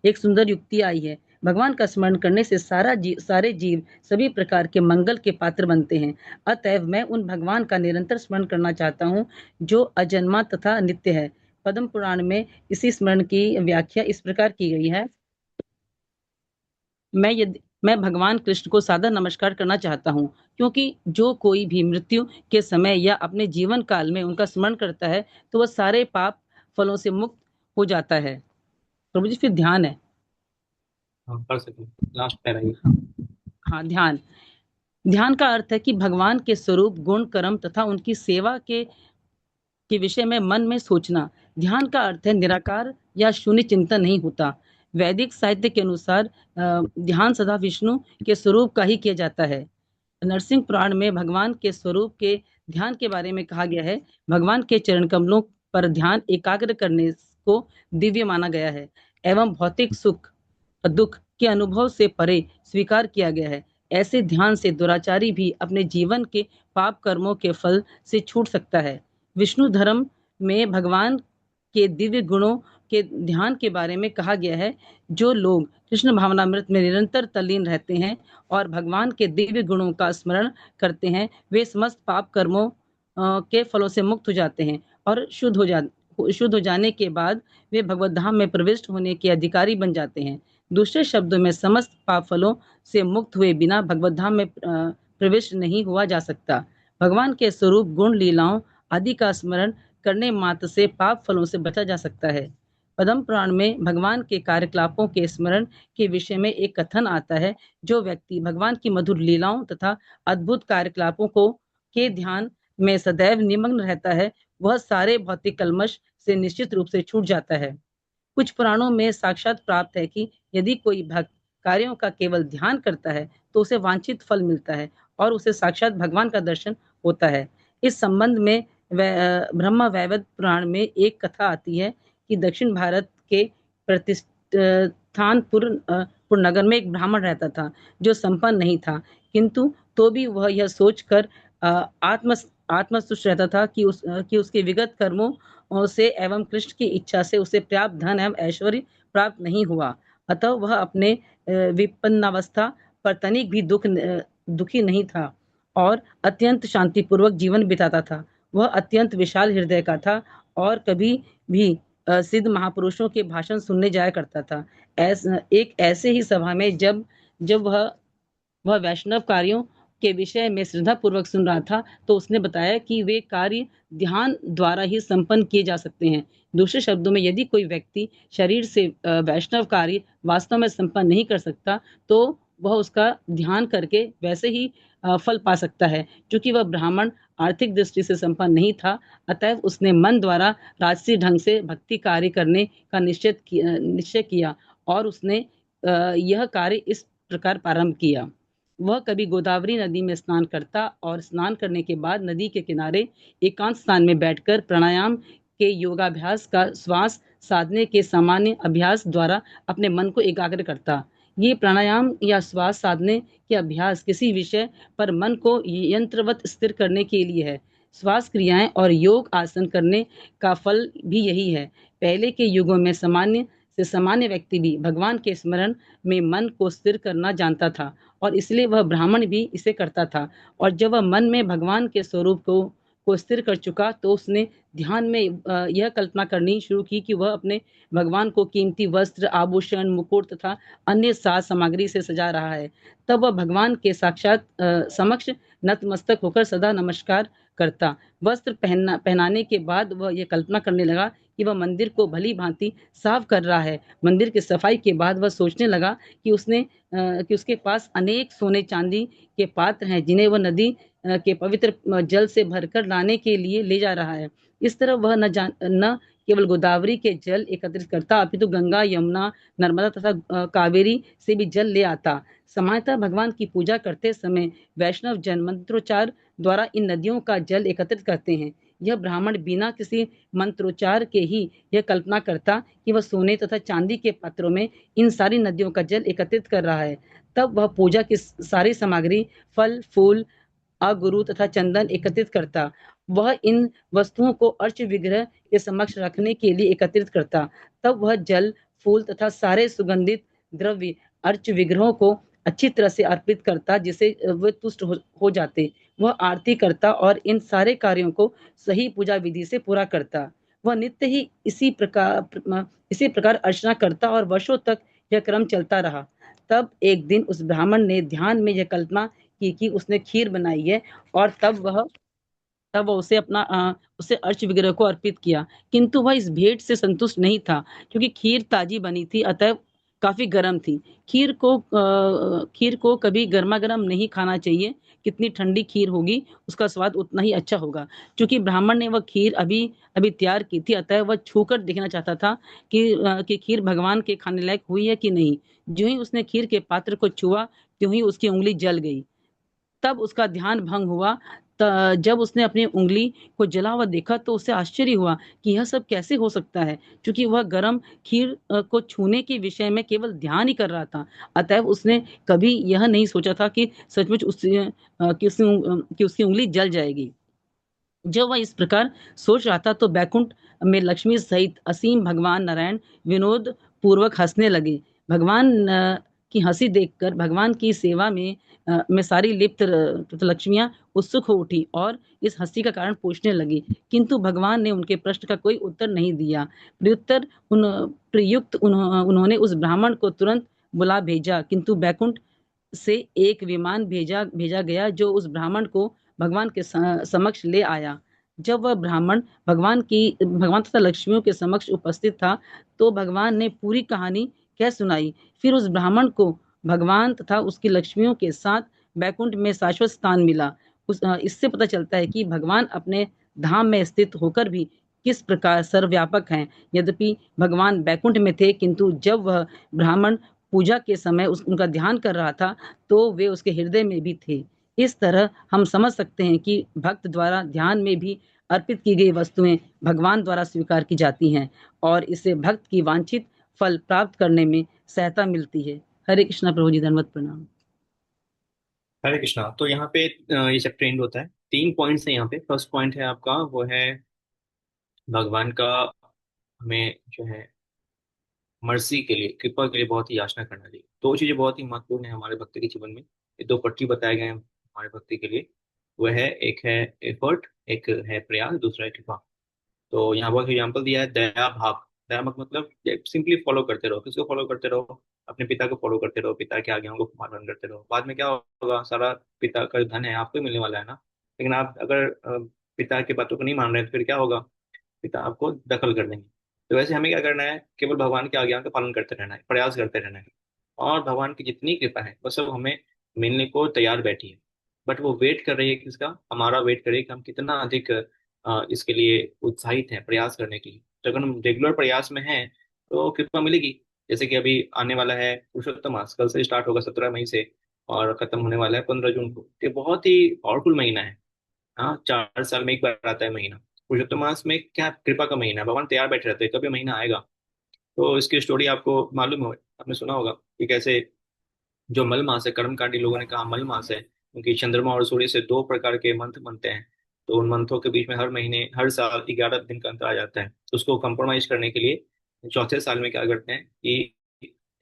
एक सुंदर युक्ति आई है। भगवान का स्मरण करने से सारे जीव सभी प्रकार के मंगल के पात्र बनते हैं। अतएव मैं उन भगवान का निरंतर स्मरण करना चाहता हूँ जो अजन्मा तथा नित्य है। पद्म पुराण में इसी स्मरण की व्याख्या इस प्रकार की गई है। मैं भगवान कृष्ण को सादर नमस्कार करना चाहता हूँ, क्योंकि जो कोई भी मृत्यु के समय या अपने जीवन काल में उनका स्मरण करता है तो वह सारे पाप फलों से मुक्त हो जाता है। प्रभु जी फिर ध्यान है। हाँ, पढ़ सकते हैं, लास्ट पैरा ही। हाँ, ध्यान का अर्थ है कि भगवान के स्वरूप, गुण, कर्म तथा उनकी सेवा के विषय में मन में सोचना। ध्यान का अर्थ है निराकार या शून्य चिंतन नहीं होता। वैदिक साहित्य के अनुसार ध्यान सदा विष्णु के स्वरूप का ही किया जाता है। नरसिंह पुराण में भगवान के स्वरूप के ध्यान के बारे में कहा गया है। भगवान के चरण कमलों पर ध्यान एकाग्र करने को दिव्य माना गया है एवं भौतिक सुख दुख के अनुभव से परे स्वीकार किया गया है। ऐसे ध्यान से दुराचारी भी अपने जीवन के पाप कर्मों के फल से छूट सकता है। विष्णु धर्म में भगवान के दिव्य गुणों के ध्यान के बारे में कहा गया है। जो लोग कृष्ण भावनामृत में निरंतर तल्लीन रहते हैं और भगवान के दिव्य गुणों का स्मरण करते हैं, वे समस्त पाप कर्मों के फलों से मुक्त हो जाते हैं और शुद्ध हो जाने के बाद वे भगवत धाम में प्रविष्ट होने के अधिकारी बन जाते हैं। दूसरे शब्दों में समस्त पाप फलों से मुक्त हुए बिना भगवत धाम में प्रवेश नहीं हुआ जा सकता। भगवान के स्वरूप, गुण, लीलाओं आदि का स्मरण करने मात्र से पाप फलों से बचा जा सकता है। पद्म पुराण में भगवान के कार्यकलापों के स्मरण के विषय में एक कथन आता है। जो व्यक्ति भगवान की मधुर लीलाओं तथा अद्भुत कार्यकलापों के ध्यान में सदैव निमग्न रहता है, वह सारे भौतिक कल्मश से निश्चित रूप से छूट जाता है। कुछ पुराणों में साक्षात प्राप्त है कि यदि कोई भक्त कार्यों का केवल ध्यान करता है तो उसे वांछित फल मिलता है और उसे साक्षात भगवान का दर्शन होता है। इस संबंध में ब्रह्म वैवर्त पुराण में एक कथा आती है कि दक्षिण भारत के प्रतिष्ठानपुर नगर में एक ब्राह्मण रहता था जो संपन्न नहीं था, किंतु तो भी वह यह सोचकर आत्मतुष्ट रहता था कि उसके विगत कर्मों से एवं कृष्ण की इच्छा से उसे पर्याप्त धन एवं ऐश्वर्य प्राप्त नहीं हुआ। अतः वह अपने विपन्नावस्था पर तनिक भी दुखी नहीं था और अत्यंत शांतिपूर्वक जीवन बिताता था। वह अत्यंत विशाल हृदय का था और कभी भी सिद्ध महापुरुषों के भाषण सुनने जाया करता था। एक ऐसे ही सभा में जब जब वह वैष्णव कार्यों के विषय में श्रद्धा पूर्वक सुन रहा था, तो उसने बताया कि वे कार्य ध्यान द्वारा ही संपन्न किए जा सकते हैं। दूसरे शब्दों में, यदि कोई व्यक्ति शरीर से वैष्णव कार्य वास्तव में संपन्न नहीं कर सकता, तो वह उसका ध्यान करके वैसे ही फल पा सकता है। क्योंकि वह ब्राह्मण आर्थिक दृष्टि से संपन्न नहीं था, अतएव उसने मन द्वारा राजसी ढंग से भक्ति कार्य करने का निश्चय किया और उसने यह कार्य इस प्रकार प्रारंभ किया। वह कभी गोदावरी नदी में स्नान करता और स्नान करने के बाद नदी के किनारे एकांत स्थान में बैठकर प्राणायाम के योगाभ्यास का श्वास साधने के सामान्य अभ्यास द्वारा अपने मन को एकाग्र करता। ये प्राणायाम या श्वास साधने के अभ्यास किसी विषय पर मन को यंत्रवत स्थिर करने के लिए है। श्वास क्रियाएं और योग आसन करने का फल भी यही है। पहले के युगों में सामान्य व्यक्ति भी भगवान के स्मरण में मन को स्थिर करना जानता था और इसलिए वह ब्राह्मण भी इसे करता था। और जब वह मन में भगवान के स्वरूप को स्थिर कर चुका, तो उसने ध्यान में यह कल्पना करनी शुरू की कि वह अपने भगवान को कीमती वस्त्र, आभूषण, मुकुट तथा अन्य साज सामग्री से सजा रहा है। तब वह भगवान के साक्षात समक्ष नतमस्तक होकर सदा नमस्कार करता। वस्त्र पहनाने के बाद वह यह कल्पना करने लगा कि वह मंदिर को भली भांति साफ कर रहा है। मंदिर की सफाई के बाद वह सोचने लगा कि उसके पास अनेक सोने चांदी के पात्र हैं जिन्हें वह नदी के पवित्र जल से भरकर लाने के लिए ले जा रहा है। इस तरह वह न केवल गोदावरी के जल एकत्रित करता, अपितु गंगा, यमुना, नर्मदा तथा कावेरी से भी जल ले आता। सामान्यतः भगवान की पूजा करते समय वैष्णव जन मंत्रोच्चार द्वारा इन नदियों का जल एकत्रित करते हैं। यह ब्राह्मण बिना किसी मंत्रोच्चार के ही यह कल्पना करता कि वह सोने तथा चांदी के पात्रों में इन सारी नदियों का जल एकत्रित कर रहा है। तब वह पूजा की सारी सामग्री, फल, फूल, अगुरु तथा चंदन एकत्रित करता। वह इन वस्तुओं को अर्च विग्रह के समक्ष रखने के लिए एकत्रित करता। तब वह जल, फूल तथा सारे सुगंधित द्रव्य अर्च विग्रहों को अच्छी तरह से अर्पित करता, जिसे वे तुष्ट हो जाते। वह आरती करता और इन सारे कार्यों को सही पूजा विधि से पूरा करता। वह नित्य ही इसी प्रकार अर्चना करता और वर्षों तक यह क्रम चलता रहा। तब एक दिन उस ब्राह्मण ने ध्यान में यह कल्पना की कि उसने खीर बनाई है और तब वह उसे अर्च विग्रह को अर्पित किया। किंतु वह इस भेंट से संतुष्ट नहीं था, क्योंकि खीर ताजी बनी थी, अतः काफी गर्म थी। खीर को कभी गर्मा गर्म नहीं खाना चाहिए। कितनी ठंडी खीर होगी उसका स्वाद उतना ही अच्छा होगा। क्योंकि ब्राह्मण ने वह खीर अभी तैयार की थी, अतः वह छूकर देखना चाहता था कि खीर भगवान के खाने लायक हुई है कि नहीं। जो ही उसने खीर के पात्र को छुआ, त्यों ही उसकी उंगली जल गई। तब उसका ध्यान भंग हुआ। जब उसने अपनी उंगली को जला हुआ देखा तो उसे आश्चर्य हुआ कि यह सब कैसे हो सकता है, क्योंकि वह गर्म खीर को छूने के विषय में केवल ध्यान ही कर रहा था। अतएव उसने कभी यह नहीं सोचा था कि सचमुच उसकी उंगली जल जाएगी। जब वह इस प्रकार सोच रहा था तो बैकुंठ में लक्ष्मी सहित असीम भगवान नारायण विनोद पूर्वक हंसने लगे। भगवान की हंसी देखकर भगवान की सेवा में सारी लिप्त लक्ष्मियां उत्सुक हो उठी और इस हंसी का कारण पूछने लगी, किंतु भगवान ने उनके प्रश्न का कोई उत्तर नहीं दिया। प्रयुक्त उन्होंने उस ब्राह्मण को तुरंत बुला भेजा, किंतु बैकुंठ से एक विमान भेजा गया जो उस ब्राह्मण को भगवान के समक्ष ले आया। जब वह ब्राह्मण भगवान तथा लक्ष्मियों के समक्ष उपस्थित था तो भगवान ने पूरी कहानी कह सुनाई। फिर उस ब्राह्मण को भगवान तथा उसकी लक्ष्मियों के साथ बैकुंठ में शाश्वत स्थान मिला। इससे पता चलता है कि भगवान अपने धाम में स्थित होकर भी किस प्रकार सर्वव्यापक हैं। यद्यपि भगवान बैकुंठ में थे, किंतु जब वह ब्राह्मण पूजा के समय उनका ध्यान कर रहा था तो वे उसके हृदय में भी थे। इस तरह हम समझ सकते हैं कि भक्त द्वारा ध्यान में भी अर्पित की गई वस्तुएं भगवान द्वारा स्वीकार की जाती हैं और इससे भक्त की वांछित फल प्राप्त करने में सहायता मिलती है। हरे कृष्णा प्रभु जी, दंडवत प्रणाम। हरे कृष्णा। तो यहाँ पे ये चैप्टर एंड होता है। 3 पॉइंट्स है यहाँ पे। फर्स्ट पॉइंट है आपका, वो है भगवान का हमें जो है मर्सी के लिए, कृपा के लिए बहुत ही याचना करना चाहिए। दो चीजें बहुत ही महत्वपूर्ण है हमारे भक्ति के जीवन में। ये दो पट्टी बताए गए हैं हमारे भक्ति के लिए। वह है, एक है एफर्ट, एक है प्रयास, दूसरा है कृपा। तो यहाँ बहुत एग्जाम्पल दिया है, दया भाव। दया भाव मतलब सिंपली फॉलो करते रहो। किसको फॉलो करते रहो? अपने पिता को फॉलो करते रहो, पिता की आज्ञाओं को पालन करते रहो। बाद में क्या होगा? सारा पिता का धन है आपको ही मिलने वाला है ना। लेकिन आप अगर पिता की बातों को नहीं मान रहे तो फिर क्या होगा? पिता आपको दखल कर देंगे। तो वैसे हमें क्या करना है? केवल भगवान की आज्ञा का पालन करते रहना है, प्रयास करते रहना है। और भगवान की जितनी कृपा है वो सब हमें मिलने को तैयार बैठी है। बट वो वेट कर रही है किसका? हमारा वेट कर रही है कि हम कितना अधिक इसके लिए उत्साहित हैं प्रयास करने के लिए। तो अगर हम रेगुलर प्रयास में हैं तो कृपा मिलेगी। जैसे कि अभी आने वाला है पुरुषोत्तम मास, कल से स्टार्ट होगा 17 मई से, और खत्म होने वाला है 15 जून को। ये बहुत ही पावरफुल महीना है। हाँ, 4 साल में एक बार आता है महीना। पुरुषोत्तम मास में क्या कृपा का महीना है, भगवान तैयार बैठे रहते हैं कभी महीना आएगा। तो इसकी स्टोरी आपको मालूम हो, आपने सुना होगा कि कैसे जो मल मास है, कर्मकांडी लोगों ने कहा मल मास है क्योंकि चंद्रमा और सूर्य से 2 प्रकार के मंथ बनते हैं। तो उन मंथों के बीच में हर महीने, हर साल 11 दिन का अंतर आ जाता है। तो उसको कंप्रोमाइज करने के लिए चौथे साल में क्या करते हैं कि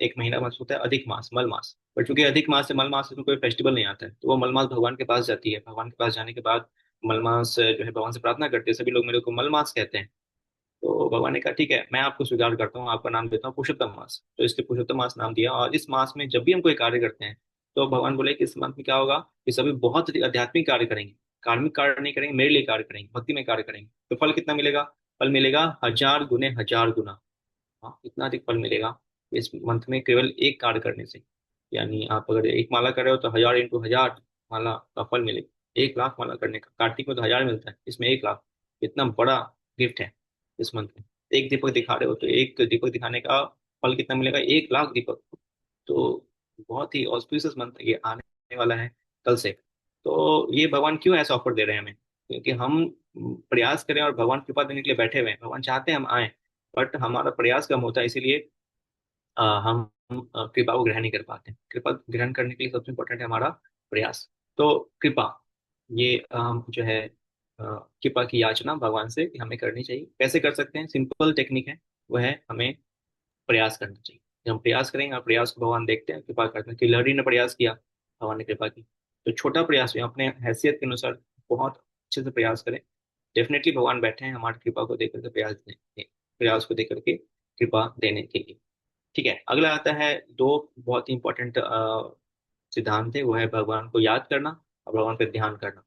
एक महीना मास होता है अधिक मास, मल मास। पर चूंकि अधिक मास से मल मास में कोई फेस्टिवल नहीं आता है, तो वो मल मास भगवान के पास जाती है। भगवान के पास जाने के बाद मल मास जो है भगवान से प्रार्थना करते हैं। सभी लोग मेरे को मल मास कहते हैं। तो भगवान ने कहा ठीक है, मैं आपको स्वीकार करता हूँ, आपका नाम देता हूँ पुरुषोत्तम मास। तो इसलिए पुरुषोत्तम मास नाम दिया। और इस मास में जब भी हम कोई कार्य करते हैं तो भगवान बोले कि इस मंथ में क्या होगा कि सभी बहुत अधिक आध्यात्मिक कार्य करेंगे, कार्मिक कार्य नहीं करेंगे, मेरे लिए कार्य करेंगे, भक्ति में कार्य करेंगे। तो फल कितना मिलेगा? फल मिलेगा 1000 गुने 1000 गुना। हाँ, इतना अधिक फल मिलेगा इस मंथ में केवल एक कार्य करने से। यानी आप अगर एक माला कर रहे हो तो 1000 × 1000 माला का फल मिलेगा। 1 लाख माला करने का, कार्तिक में तो 1000 मिलता है, इसमें 1 लाख। इतना बड़ा गिफ्ट है इस मंथ में। एक दीपक दिखा रहे हो तो एक दीपक दिखाने का फल कितना मिलेगा? 1 लाख दीपक। तो बहुत ही ऑस्पिशियस मंथ ये आने वाला है कल से। तो ये भगवान क्यों ऐसा ऑफर दे रहे हैं हमें? क्योंकि हम प्रयास करें और भगवान कृपा देने के लिए बैठे हुए हैं। भगवान चाहते हैं हम आए, बट हमारा प्रयास कम होता है, इसीलिए हम कृपा को ग्रहण नहीं कर पाते। कृपा ग्रहण करने के लिए सबसे इम्पोर्टेंट है हमारा प्रयास। तो कृपा, ये जो है कृपा की याचना भगवान से कि हमें करनी चाहिए। कैसे कर सकते हैं? सिंपल टेक्निक है, वह है हमें प्रयास करना चाहिए। जब हम प्रयास करेंगे और प्रयास को भगवान देखते हैं, कृपा करते हैं। कि लहरी ने प्रयास किया, भगवान ने कृपा की। तो छोटा प्रयास भी अपने हैसियत के अनुसार बहुत अच्छे से प्रयास करें, डेफिनेटली भगवान बैठे हैं हमारी कृपा को देकर के प्रयास को देकर के कृपा देने के लिए। ठीक है, अगला आता है दो बहुत ही इंपॉर्टेंट सिद्धांत है, वो है भगवान को याद करना और भगवान पे ध्यान करना।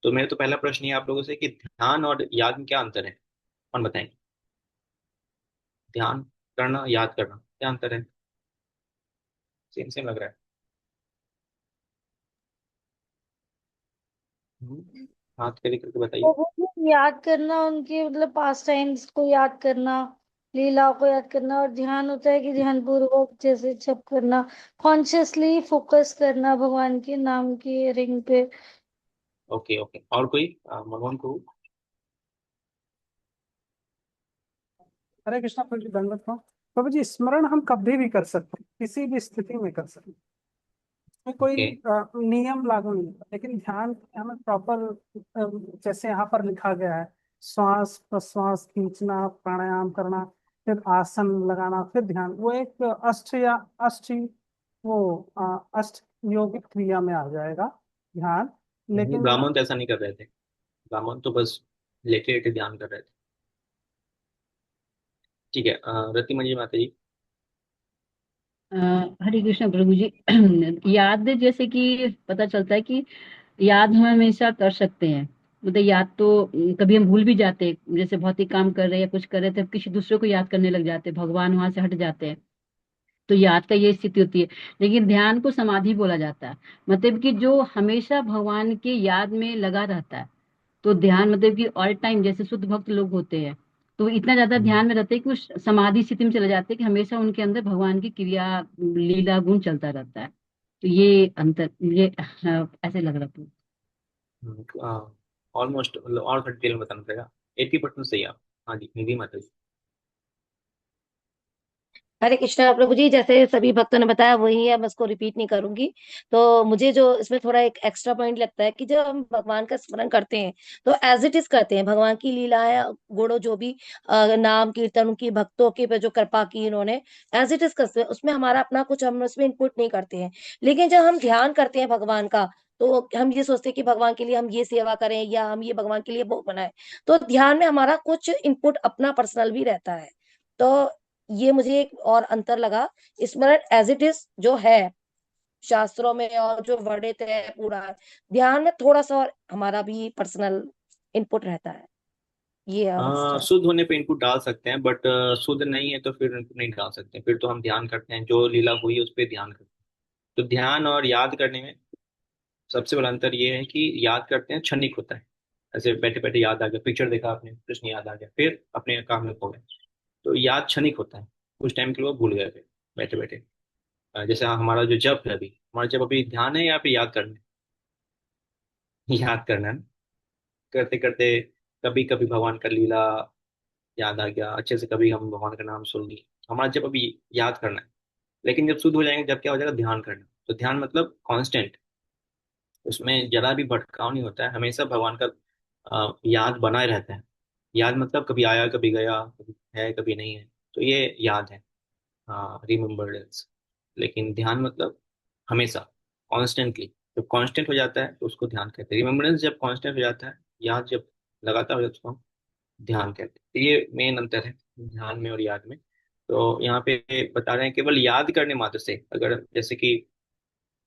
तो मेरा तो पहला प्रश्न ये आप लोगों से कि ध्यान और याद में क्या अंतर है? कौन बताएंगे? ध्यान करना, याद करना, क्या अंतर है? सेम सेम लग रहा है। हाथ खड़े करके तो बताइए। वो याद करना उनके मतलब पास टाइम्स को याद करना, लीलाओं को याद करना, और ध्यान होता है कि ध्यान पूर्वक जैसे जप करना, कॉन्शियसली फोकस करना भगवान के नाम के रिंग पे। ओके ओके, और कोई भगवान को? हरे कृष्णा प्रभु जी, दंडवत प्रणाम। प्रभु जी, स्मरण हम कभी भी कर सकते हैं, किसी भी स्थिति में कर सकते हैं। इसमें कोई ओके नियम लागू नहीं होता। लेकिन ध्यान हमें प्रॉपर, जैसे यहाँ पर लिखा गया है, श्वास प्रश्वास खींचना, प्राणायाम करना, फिर आसन लगाना, फिर ध्यान, वो एक अष्ट या अष्ट वो अष्ट योगिक क्रिया में आ जाएगा ध्यान। लेकिन ब्राह्मण तो ऐसा नहीं कर रहे थे। ब्राह्मण तो बस लेटे लेटे ध्यान कर रहे थे। ठीक है, रतिमंजी माता जी। अ, हरे कृष्ण प्रभु जी। याद जैसे कि पता चलता है कि याद हम हमेशा कर सकते हैं। मतलब याद तो कभी हम भूल भी जाते हैं, जैसे भौतिक काम कर रहे हैं या कुछ कर रहे थे, किसी दूसरे को याद करने लग जाते हैं, भगवान वहां से हट जाते हैं। तो याद का ये स्थिति होती है। लेकिन ध्यान को समाधि बोला जाता है, मतलब कि जो हमेशा भगवान के याद में लगा रहता है। तो ध्यान मतलब कि ऑल टाइम, जैसे शुद्ध भक्त लोग होते हैं तो वो इतना ज्यादा ध्यान में रहते हैं कि वो समाधि स्थिति में चले जाते हैं कि हमेशा उनके अंदर भगवान की क्रिया लीला गुण चलता रहता है। तो ये अंतर, ये ऐसे लग रहा था। ऑलमोस्ट, मतलब और डिटेल में बताना पड़ेगा। 80% सही आप। हाँ जी, निधि माता जी। हरे कृष्णा प्रभु जी, जैसे सभी भक्तों ने बताया वही है, मैं उसको रिपीट नहीं करूंगी। तो मुझे जो इसमें थोड़ा एक एक्स्ट्रा पॉइंट लगता है कि जब हम भगवान का स्मरण करते हैं तो एज इट इज करते हैं, भगवान की लीलाएं गुणों जो भी नाम कीर्तन उनकी भक्तों के पे जो कृपा की इन्होंने, एज इट इज करते हैं, उसमें हमारा अपना कुछ हम उसमें इनपुट नहीं करते हैं। लेकिन जब हम ध्यान करते हैं भगवान का, तो हम ये सोचते हैं कि भगवान के लिए हम ये सेवा करें या हम ये भगवान के लिए वो बनाए, तो ध्यान में हमारा कुछ इनपुट अपना पर्सनल भी रहता है। तो ये मुझे एक और अंतर लगा, स्मरण एज इट इज जो है शास्त्रों में और जो वर्णित है पूरा, ध्यान में थोड़ा सा और हमारा भी पर्सनल इनपुट रहता है, ये है। शुद्ध होने पे इनपुट डाल सकते हैं, बट शुद्ध नहीं है तो फिर इनपुट नहीं डाल सकते। फिर तो हम ध्यान करते हैं, जो लीला हुई है उस पर ध्यान करते हैं। तो ध्यान और याद करने में सबसे बड़ा अंतर ये है कि याद करते हैं क्षणिक होता है। ऐसे बैठे बैठे याद आ गया, पिक्चर देखा आपने, प्रश्न याद आ गया, फिर अपने काम में खो गए। तो याद क्षणिक होता है, कुछ टाइम के लिए वो भूल गए थे बैठे बैठे। जैसे हमारा जो जप है, अभी हमारा जप अभी ध्यान है या फिर याद करना है? याद करना है ना? करते करते कभी कभी भगवान का लीला याद आ गया अच्छे से, कभी हम भगवान का नाम सुन ली, हमारा जब अभी याद करना है। लेकिन जब शुद्ध हो जाएंगे, जब क्या हो जाएगा, ध्यान करना। तो ध्यान मतलब कांस्टेंट, उसमें जरा भी भटकाव नहीं होता है, हमेशा भगवान का याद बनाए रहता है। याद मतलब कभी आया कभी गया, कभी है कभी नहीं है, तो ये याद है, रिमेम्बरेंस। लेकिन ध्यान मतलब हमेशा, कॉन्स्टेंटली। जब कांस्टेंट हो जाता है तो उसको ध्यान कहते हैं। रिमेम्बरेंस जब कांस्टेंट हो जाता है, याद जब लगातार हो जाता है, उसको हम ध्यान कहते हैं। तो ये मेन अंतर है ध्यान में और याद में। तो यहाँ पे बता रहे हैं केवल याद करने मात्र से, अगर जैसे कि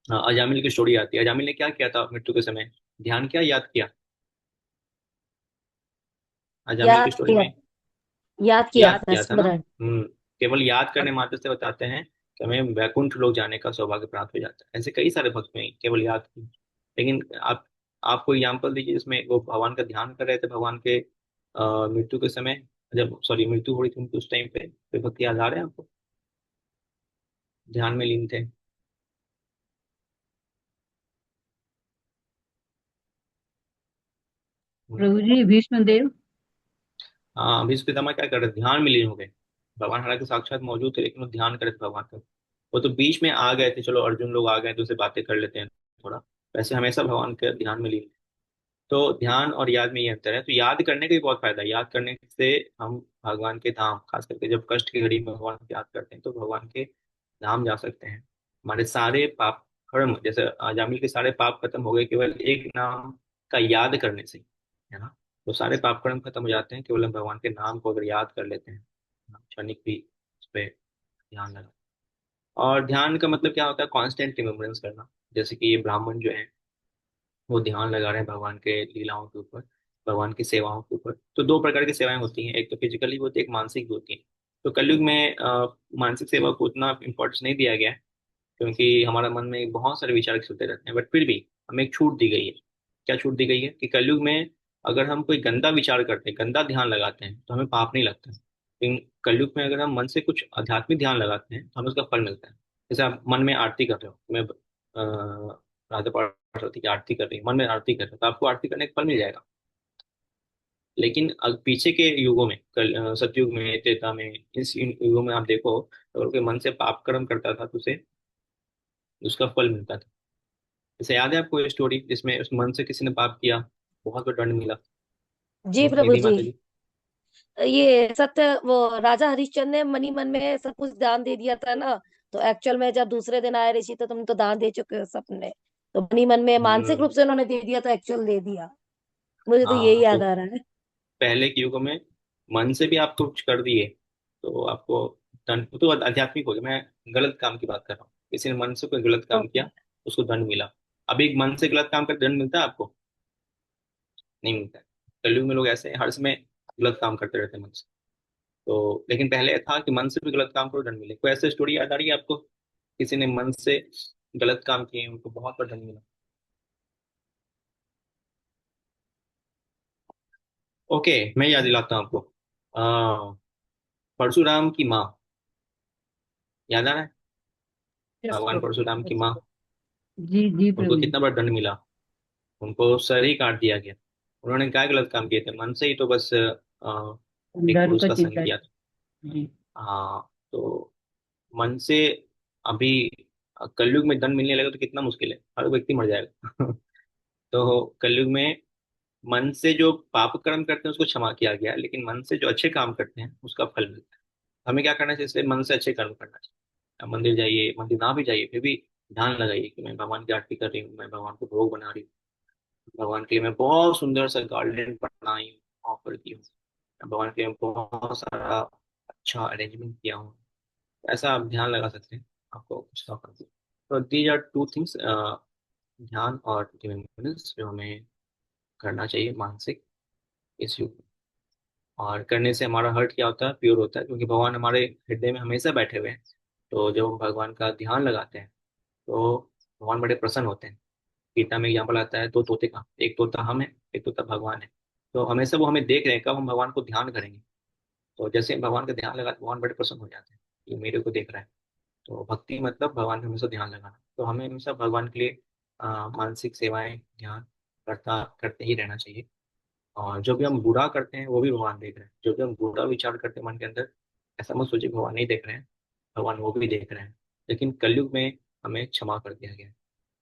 अजामिल की स्टोरी आती है, अजामिल ने क्या किया था मृत्यु के समय? ध्यान किया, याद किया? अजामिल की याद स्टोरी किया, में याद किया याद था किया था ना। स्मरण। केवल याद करने मात्र से बताते हैं कि हमें वैकुंठ लोक जाने का सौभाग्य प्राप्त हो जाता है। ऐसे कई सारे भक्त में केवल याद की। लेकिन आप कोई एग्जाम्पल दीजिए जिसमें वो भगवान का ध्यान कर रहे थे, भगवान के मृत्यु के समय, जब सॉरी मृत्यु हो रही थी उनकी, उस टाइम पे कोई भक्त याद आ रहे हैं आपको, ध्यान में लीन थे? प्रभु जी भीष्म देव। हाँ, भीष्म पितामह क्या कर रहे थे? ध्यान में लीन हो गए। भगवान हालांकि साक्षात मौजूद थे, लेकिन वो ध्यान करे थे भगवान का। वो तो बीच में आ गए थे, चलो अर्जुन लोग आ गए तो उसे बातें कर लेते हैं थोड़ा, वैसे हमेशा भगवान के ध्यान में लीन। तो ध्यान और याद में ये अंतर है। तो याद करने का भी बहुत फायदा है। याद करने से हम भगवान के धाम, खास करके जब कष्ट की घड़ी में भगवान को याद करते हैं, तो भगवान के धाम जा सकते हैं। हमारे सारे पाप कर्म, जैसे जामिल के सारे पाप खत्म हो गए केवल एक नाम का याद करने से, है ना। तो सारे पाप कर्म खत्म हो जाते हैं केवल हम भगवान के नाम को अगर याद कर लेते हैं, क्षणिक भी उस पर ध्यान लगा। और ध्यान का मतलब क्या होता है? कॉन्स्टेंट रिमेम्बरेंस करना। जैसे कि ये ब्राह्मण जो है वो ध्यान लगा रहे हैं भगवान के लीलाओं के ऊपर, भगवान की सेवाओं के ऊपर। तो दो प्रकार की सेवाएं होती हैं, एक तो फिजिकली होती है, एक मानसिक भी होती है। तो कलयुग में मानसिक सेवा को उतना इम्पोर्टेंस नहीं दिया गया है, क्योंकि हमारा मन में बहुत सारे विचार चलते रहते हैं। बट फिर भी हमें एक छूट दी गई है। क्या छूट दी गई है? कि कलयुग में अगर हम कोई गंदा विचार करते हैं, गंदा ध्यान लगाते हैं, तो हमें पाप नहीं लगता है। लेकिन कलयुग में अगर हम मन से कुछ आध्यात्मिक ध्यान लगाते हैं तो हमें उसका फल मिलता है। जैसे आप मन में आरती कर रहे हो, मैं राधा पार्वती की आरती कर रही हूँ, मन में आरती कर रहे हो, तो आपको आरती करने का फल मिल जाएगा। लेकिन पीछे के युगों में, सतयुग में, त्रेता में, इस इन युगों में आप देखो, तो अगर कोई मन से पाप कर्म करता था तो उसे उसका फल मिलता था। जैसे याद है आपको ये स्टोरी जिसमें उस मन से किसी ने पाप किया, बहुत बड़ा दंड मिला? जी प्रभु निधि जी, माता जी। ये सत्य वो राजा हरिश्चंद्र ने मनी मन में सब कुछ दान दे दिया था ना। तो एक्चुअल में जब दूसरे दिन आए ऋषि तो तुम तो दान दे चुके हो सबने, तो मनी मन में मानसिक हम्म। रूप से उन्होंने दे दिया तो एक्चुअल दे दिया। मुझे तो यही हाँ, तो याद आ रहा है। पहले के युगों में मन से भी आप कुछ कर दिए तो आपको दंड, वो तो आध्यात्मिक हो गया, मैं गलत काम की बात कर रहा हूँ। किसी ने मन से कोई गलत काम ओके। किया, उसको दंड मिला। अभी मन से गलत काम कर दंड मिलता है आपको? नहीं मिलता है। कलयुग में लोग ऐसे हर समय गलत काम करते रहते हैं मन से। तो लेकिन पहले था कि मन से भी गलत काम करो, दंड मिले। कोई ऐसी स्टोरी याद आ रही है आपको, किसी ने मन से गलत काम किए, उनको बहुत बड़ा दंड मिला? ओके, मैं याद दिलाता हूँ आपको। परशुराम की माँ, याद आ रहा है? यस भगवान प्रभु। परशुराम की माँ, जी जी उनको प्रभु जी। कितना बड़ा दंड मिला? उनको सर ही काट दिया गया। उन्होंने क्या गलत काम किए थे? मन से ही तो बस एक धर्म पुरुष का का संग चिंता किया था। जी। हाँ, तो मन से अभी कलयुग में धन मिलने लगा तो कितना मुश्किल है, हर व्यक्ति मर जाएगा। तो कलयुग में मन से जो पाप कर्म करते हैं उसको क्षमा किया गया है, लेकिन मन से जो अच्छे काम करते हैं उसका फल मिलता है। हमें क्या करना चाहिए? इसलिए मन से अच्छे कर्म करना चाहिए। आप मंदिर जाइए, मंदिर ना भी जाइए, फिर भी ध्यान लगाइए कि मैं भगवान की आरती कर रही हूँ, मैं भगवान को भोग बना रही हूँ, भगवान के लिए मैं बहुत सुंदर सा गार्डन बनाई हूँ, ऑफर की हूँ, भगवान के लिए मैं बहुत सारा अच्छा अरेंजमेंट किया हूँ। ऐसा आप ध्यान लगा सकते हैं, आपको कुछ ना कर। तो दीज आर टू थिंग्स, ध्यान और रिमेम्बरेंस, जो हमें करना चाहिए मानसिक इस युग में। और करने से हमारा हर्ट क्या होता है? प्योर होता है, क्योंकि भगवान हमारे हृदय में हमेशा बैठे हुए हैं। तो जब हम भगवान का ध्यान लगाते हैं तो भगवान बड़े प्रसन्न होते हैं। गीता में एग्जाम्पल आता है दो तोते का, एक तोता हम है, एक तोता भगवान है। तो हमेशा वो हमें देख रहे हैं, कब हम भगवान को ध्यान करेंगे। तो जैसे हम भगवान का ध्यान लगाते हैं, भगवान बड़े प्रसन्न हो जाते हैं, ये मेरे को देख रहा है। तो भक्ति मतलब भगवान का हमेशा ध्यान लगाना। तो हमें हमेशा भगवान के लिए मानसिक सेवाएं, ध्यान करता करते ही रहना चाहिए। और जो भी हम बुरा करते हैं वो भी भगवान देख रहे हैं। जो भी हम बुरा विचार करते हैं मन के अंदर, ऐसा मत सोचिए भगवान नहीं देख रहे हैं, भगवान वो भी देख रहे हैं। लेकिन कलयुग में हमें क्षमा कर दिया गया है।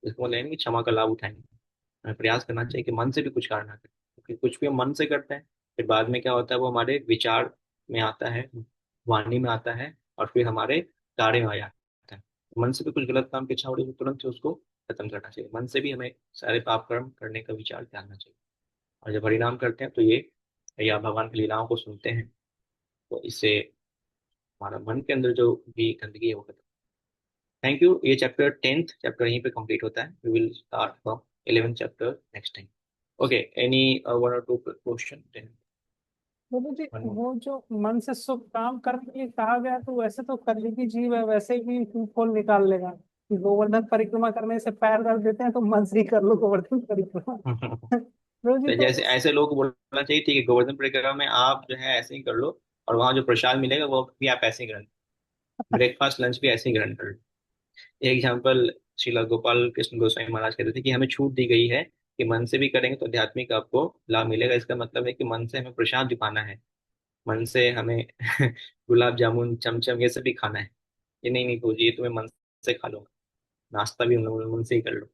इसको मतलब नहीं कि क्षमा का लाभ उठाएंगे, हमें प्रयास करना चाहिए कि मन से भी कुछ कार्य ना करें, क्योंकि कुछ भी हम मन से करते हैं फिर बाद में क्या होता है, वो हमारे विचार में आता है, वाणी में आता है, और फिर हमारे कार्य में आ जाता है। मन से भी कुछ गलत काम की इच्छा हो रही है तो तुरंत से उसको खत्म करना चाहिए। मन से भी हमें सारे पाप कर्म करने का विचार त्यागना चाहिए। और जब हरिनाम करते हैं तो ये, या भगवान की लीलाओं को सुनते हैं, तो इससे हमारा मन के अंदर जो भी गंदगी है वो खत्म। Thank you. ये चैप्टर 10th चैप्टर यहीं पे कंप्लीट होता है। We will start from 11th chapter next time. Okay, any one or two question? बोलो जी, वो जो मन से शुभ काम करने के लिए कहा गया, तो वैसे तो कलयुगी जीव है, वैसे भी खोल निकाल लेगा कि गोवर्धन परिक्रमा करने से पैर कर देते हैं, तो मन से ही कर लो गोवर्धन परिक्रमा। बोलो जी, तो तो जैसे ऐसे लोग को बोलना चाहिए ठीक है, गोवर्धन परिक्रमा में आप जो है ऐसे ही कर लो, और वहाँ जो प्रसाद मिलेगा वो भी आप ऐसे ही ग्रहण, ब्रेकफास्ट लंच भी ऐसे ही ग्रहण कर लो। एग्जाम्पल, श्रीला गोपाल कृष्ण गोस्वामी महाराज कहते थे कि हमें छूट दी गई है कि मन से भी करेंगे तो आध्यात्मिक आपको लाभ मिलेगा। इसका मतलब है कि मन से हमें प्रसाद भी पाना है, मन से हमें गुलाब जामुन चमचम ये सब भी खाना है। ये नहीं नहीं पूछिए, ये तुम्हें मन से खा लो, नाश्ता भी हम लोग मन से ही कर लो।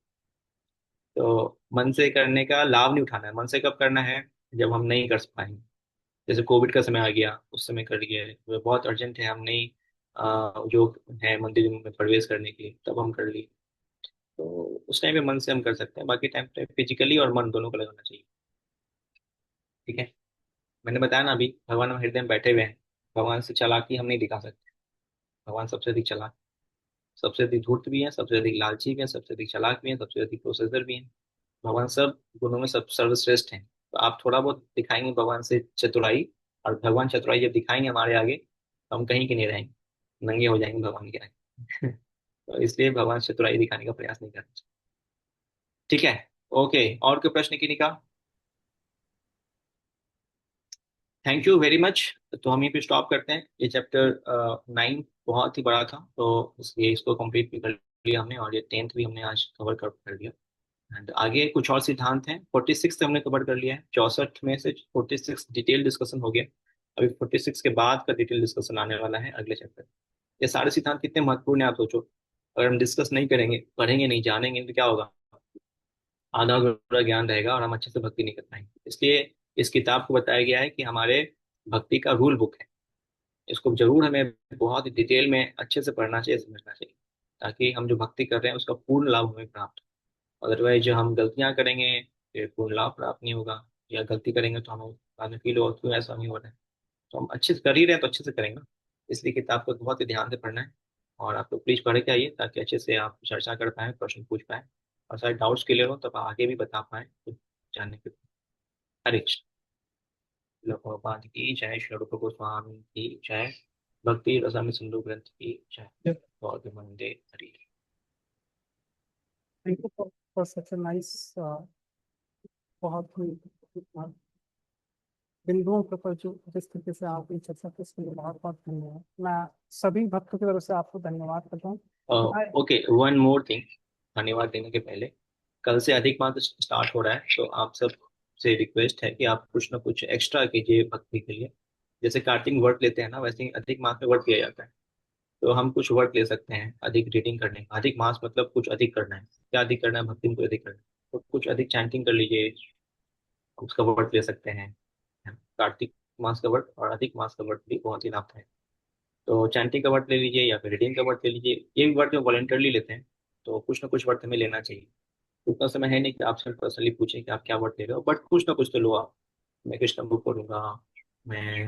तो मन से करने का लाभ नहीं उठाना है। मन से कब करना है? जब हम नहीं कर पाएंगे। जैसे कोविड का समय आ गया, उस समय कर लिए, वो बहुत अर्जेंट है, हम नहीं जो है मंदिर में प्रवेश करने के लिए, तब हम कर लिए। तो उस टाइम पे मन से हम कर सकते हैं, बाकी टाइम पे फिजिकली और मन दोनों को लगाना चाहिए। ठीक है, मैंने बताया ना अभी, भगवान हम हृदय में बैठे हुए हैं। भगवान से चालाकी हम नहीं दिखा सकते। भगवान सबसे अधिक चालाक, सबसे अधिक धूर्त भी है, सबसे अधिक लालची भी है, सबसे अधिक चालाक भी है, सबसे अधिक प्रोसेसर भी है। भगवान सब गुणों में सब सर्वश्रेष्ठ हैं। तो आप थोड़ा बहुत दिखाएंगे भगवान से चतुराई, और भगवान चतुराई जब दिखाएंगे हमारे आगे, तो हम कहीं के नहीं रहेंगे, नंगे हो जाएंगे भगवान के आगे। तो इसलिए भगवान से चतुराई दिखाने का प्रयास नहीं करना चाहिए। ठीक है, ओके, और कोई प्रश्न किन्हीं का? Thank you very much. तो हम यहीं पे स्टॉप करते हैं। ये चैप्टर 9 बहुत ही बड़ा था, तो इसलिए इसको कंप्लीट भी कर लिया हमने, और ये 10th भी हमने आज कवर कर लिया। एंड आगे कुछ और सिद्धांत हैं। 46 हमने कवर कर लिया है, 64 में से 46 डिटेल डिस्कशन हो गया। अभी 46 के बाद का डिटेल डिस्कशन आने वाला है अगले चैप्टर। ये सारे सिद्धांत कितने महत्वपूर्ण है आप सोचो। अगर हम डिस्कस नहीं करेंगे, पढ़ेंगे नहीं, जानेंगे तो क्या होगा? आधा अधूरा ज्ञान रहेगा और हम अच्छे से भक्ति नहीं कर पाएंगे। इसलिए इस किताब को बताया गया है कि हमारे भक्ति का रूल बुक है। इसको जरूर हमें बहुत ही डिटेल में अच्छे से पढ़ना चाहिए, समझना चाहिए, ताकि हम जो भक्ति कर रहे हैं उसका पूर्ण लाभ हमें प्राप्त हो। अदरवाइज जो हम गलतियां करेंगे फिर पूर्ण लाभ प्राप्त नहीं होगा, या गलती करेंगे तो हमें बाद में फील होगा क्यों ऐसा नहीं हो रहा है। तो हम अच्छे से कर ही रहे हैं तो अच्छे से करेंगे ना। इसलिए किताब को बहुत ही ध्यान से पढ़ना है। और आप लोग प्लीज पढ़ के आइए, ताकि अच्छे से आप चर्चा कर पाए, प्रश्न पूछ पाए, और सारे डाउट्स क्लियर हो तब आगे भी बता पाए कुछ जानने के। हरे कृष्ण। श्रील प्रभुपाद की जय, श्री रूप गोस्वामी की जय, भक्ति रसामृत सिंधु ग्रंथ की जय। गौर वंदे Hari. Thank you for such a nice, बहुत ही बिंदुओं के ऊपर जो जिस तरीके से आप ये चर्चा की, इसके लिए बहुत बहुत धन्यवाद। मैं सभी भक्तों की तरफ से आपको धन्यवाद करता हूँ। ओके, वन मोर थिंग, धन्यवाद देने के पहले, कल से अधिक मास स्टार्ट हो रहा है, तो आप सब आपसे रिक्वेस्ट है कि आप कुछ ना कुछ एक्स्ट्रा कीजिए भक्ति के लिए। जैसे कार्तिक वर्ड लेते हैं ना, वैसे ही अधिक मास में वर्ड किया जाता है। तो हम कुछ वर्ड ले सकते हैं अधिक रीडिंग करने का। अधिक मास मतलब कुछ अधिक करना है। क्या अधिक करना है? भक्ति में कुछ अधिक करना है, तो कुछ अधिक चैंटिंग कर लीजिए, उसका वर्ड ले सकते हैं। कार्तिक मास का वर्ड और अधिक मास का वर्ड भी बहुत ही लाभदायक। तो चैंटिंग का वर्ड ले लीजिए या फिर रीडिंग का वर्ड ले लीजिए। ये भी वर्ड जो वॉलंटियरली लेते हैं, तो कुछ ना कुछ वर्ड हमें लेना चाहिए। उतना समय है नहीं कि आपसे पर्सनली पूछें कि आप क्या वर्ड ले रहे हो, बट कुछ ना कुछ तो लो आप। मैं कृष्ण बुक पढ़ूंगा, मैं